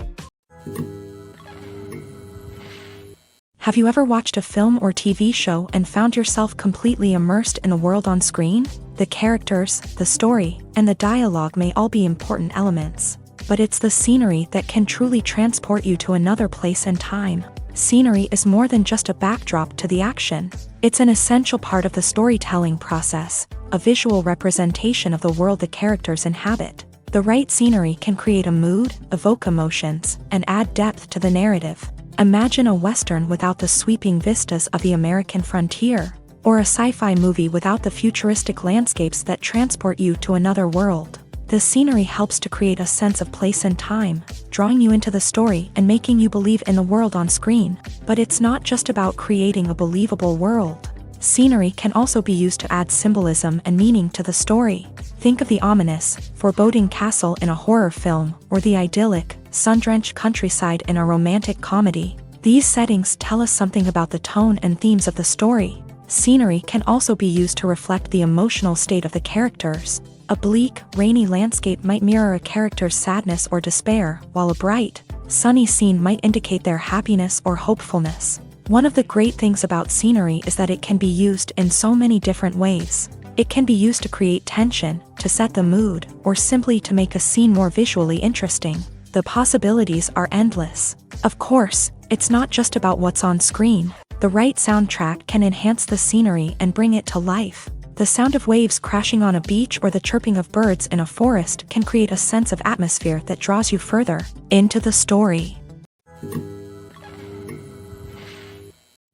S1: Have you ever watched a film or TV show and found yourself completely immersed in the world on screen? The characters, the story, and the dialogue may all be important elements, but it's the scenery that can truly transport you to another place and time. Scenery is more than just a backdrop to the action. It's an essential part of the storytelling process, a visual representation of the world the characters inhabit. The right scenery can create a mood, evoke emotions, and add depth to the narrative. Imagine a Western without the sweeping vistas of the American frontier, or a sci-fi movie without the futuristic landscapes that transport you to another world. The scenery helps to create a sense of place and time, drawing you into the story and making you believe in the world on screen. But it's not just about creating a believable world. Scenery can also be used to add symbolism and meaning to the story. Think of the ominous, foreboding castle in a horror film, or the idyllic, sun-drenched countryside in a romantic comedy. These settings tell us something about the tone and themes of the story. Scenery can also be used to reflect the emotional state of the characters. A bleak, rainy landscape might mirror a character's sadness or despair, while a bright, sunny scene might indicate their happiness or hopefulness. One of the great things about scenery is that it can be used in so many different ways. It can be used to create tension, to set the mood, or simply to make a scene more visually interesting. The possibilities are endless. Of course, it's not just about what's on screen. The right soundtrack can enhance the scenery and bring it to life. The sound of waves crashing on a beach or the chirping of birds in a forest can create a sense of atmosphere that draws you further into the story.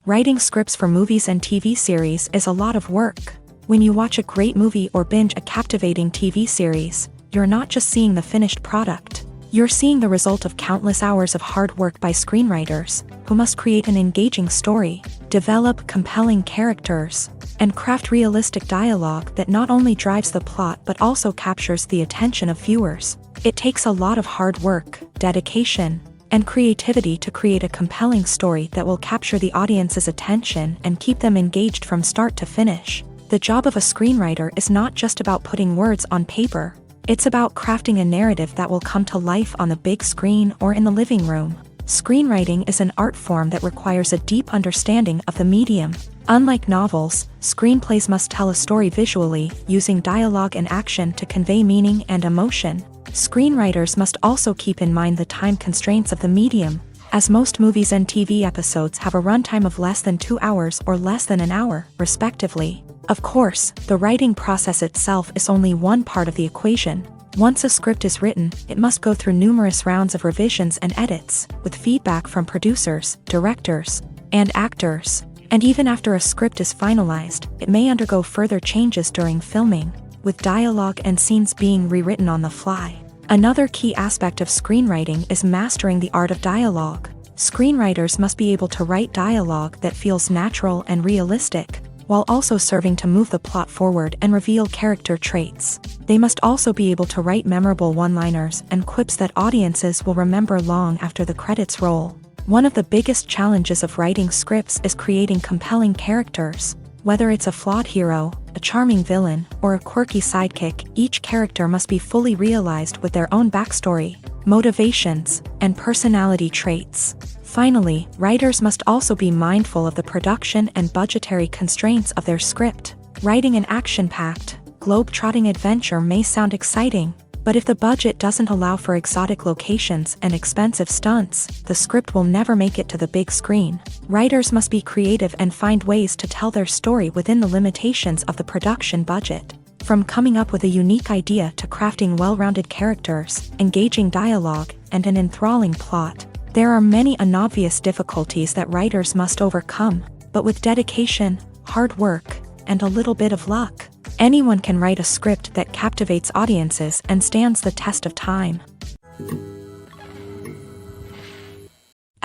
S1: Writing scripts for movies and TV series is a lot of work. When you watch a great movie or binge a captivating TV series, you're not just seeing the finished product. You're seeing the result of countless hours of hard work by screenwriters, who must create an engaging story, develop compelling characters, and craft realistic dialogue that not only drives the plot but also captures the attention of viewers. It takes a lot of hard work, dedication, and creativity to create a compelling story that will capture the audience's attention and keep them engaged from start to finish. The job of a screenwriter is not just about putting words on paper. It's about crafting a narrative that will come to life on the big screen or in the living room. Screenwriting is an art form that requires a deep understanding of the medium. Unlike novels, screenplays must tell a story visually, using dialogue and action to convey meaning and emotion. Screenwriters must also keep in mind the time constraints of the medium, as most movies and TV episodes have a runtime of less than 2 hours or less than an hour, respectively. Of course, the writing process itself is only one part of the equation. Once a script is written, it must go through numerous rounds of revisions and edits, with feedback from producers, directors, and actors. And even after a script is finalized, it may undergo further changes during filming, with dialogue and scenes being rewritten on the fly. Another key aspect of screenwriting is mastering the art of dialogue. Screenwriters must be able to write dialogue that feels natural and realistic, while also serving to move the plot forward and reveal character traits. They must also be able to write memorable one-liners and quips that audiences will remember long after the credits roll. One of the biggest challenges of writing scripts is creating compelling characters. Whether it's a flawed hero, a charming villain, or a quirky sidekick, each character must be fully realized with their own backstory, motivations, and personality traits. Finally, writers must also be mindful of the production and budgetary constraints of their script. Writing an action-packed, globe-trotting adventure may sound exciting, but if the budget doesn't allow for exotic locations and expensive stunts, the script will never make it to the big screen. Writers must be creative and find ways to tell their story within the limitations of the production budget. From coming up with a unique idea to crafting well-rounded characters, engaging dialogue, and an enthralling plot, there are many unobvious difficulties that writers must overcome, but with dedication, hard work, and a little bit of luck, anyone can write a script that captivates audiences and stands the test of time.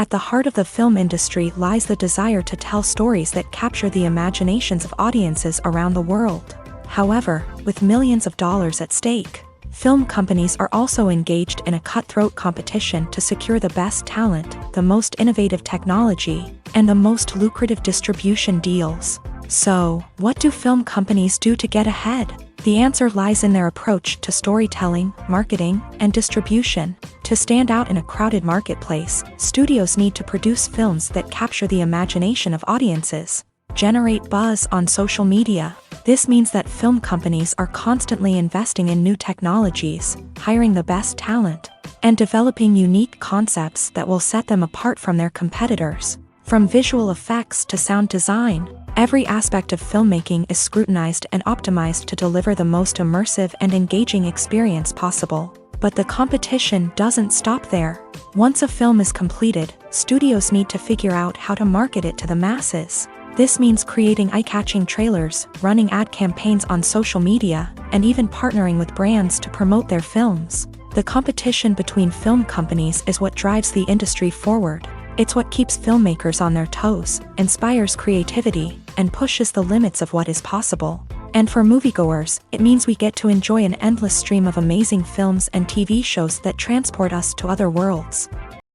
S1: At the heart of the film industry lies the desire to tell stories that capture the imaginations of audiences around the world. However, with millions of dollars at stake, film companies are also engaged in a cutthroat competition to secure the best talent, the most innovative technology, and the most lucrative distribution deals. So, what do film companies do to get ahead? The answer lies in their approach to storytelling, marketing, and distribution. To stand out in a crowded marketplace, studios need to produce films that capture the imagination of audiences, generate buzz on social media. This means that film companies are constantly investing in new technologies, hiring the best talent, and developing unique concepts that will set them apart from their competitors. From visual effects to sound design, every aspect of filmmaking is scrutinized and optimized to deliver the most immersive and engaging experience possible. But the competition doesn't stop there. Once a film is completed, studios need to figure out how to market it to the masses. This means creating eye-catching trailers, running ad campaigns on social media, and even partnering with brands to promote their films. The competition between film companies is what drives the industry forward. It's what keeps filmmakers on their toes, inspires creativity, and pushes the limits of what is possible. And for moviegoers, it means we get to enjoy an endless stream of amazing films and TV shows that transport us to other worlds.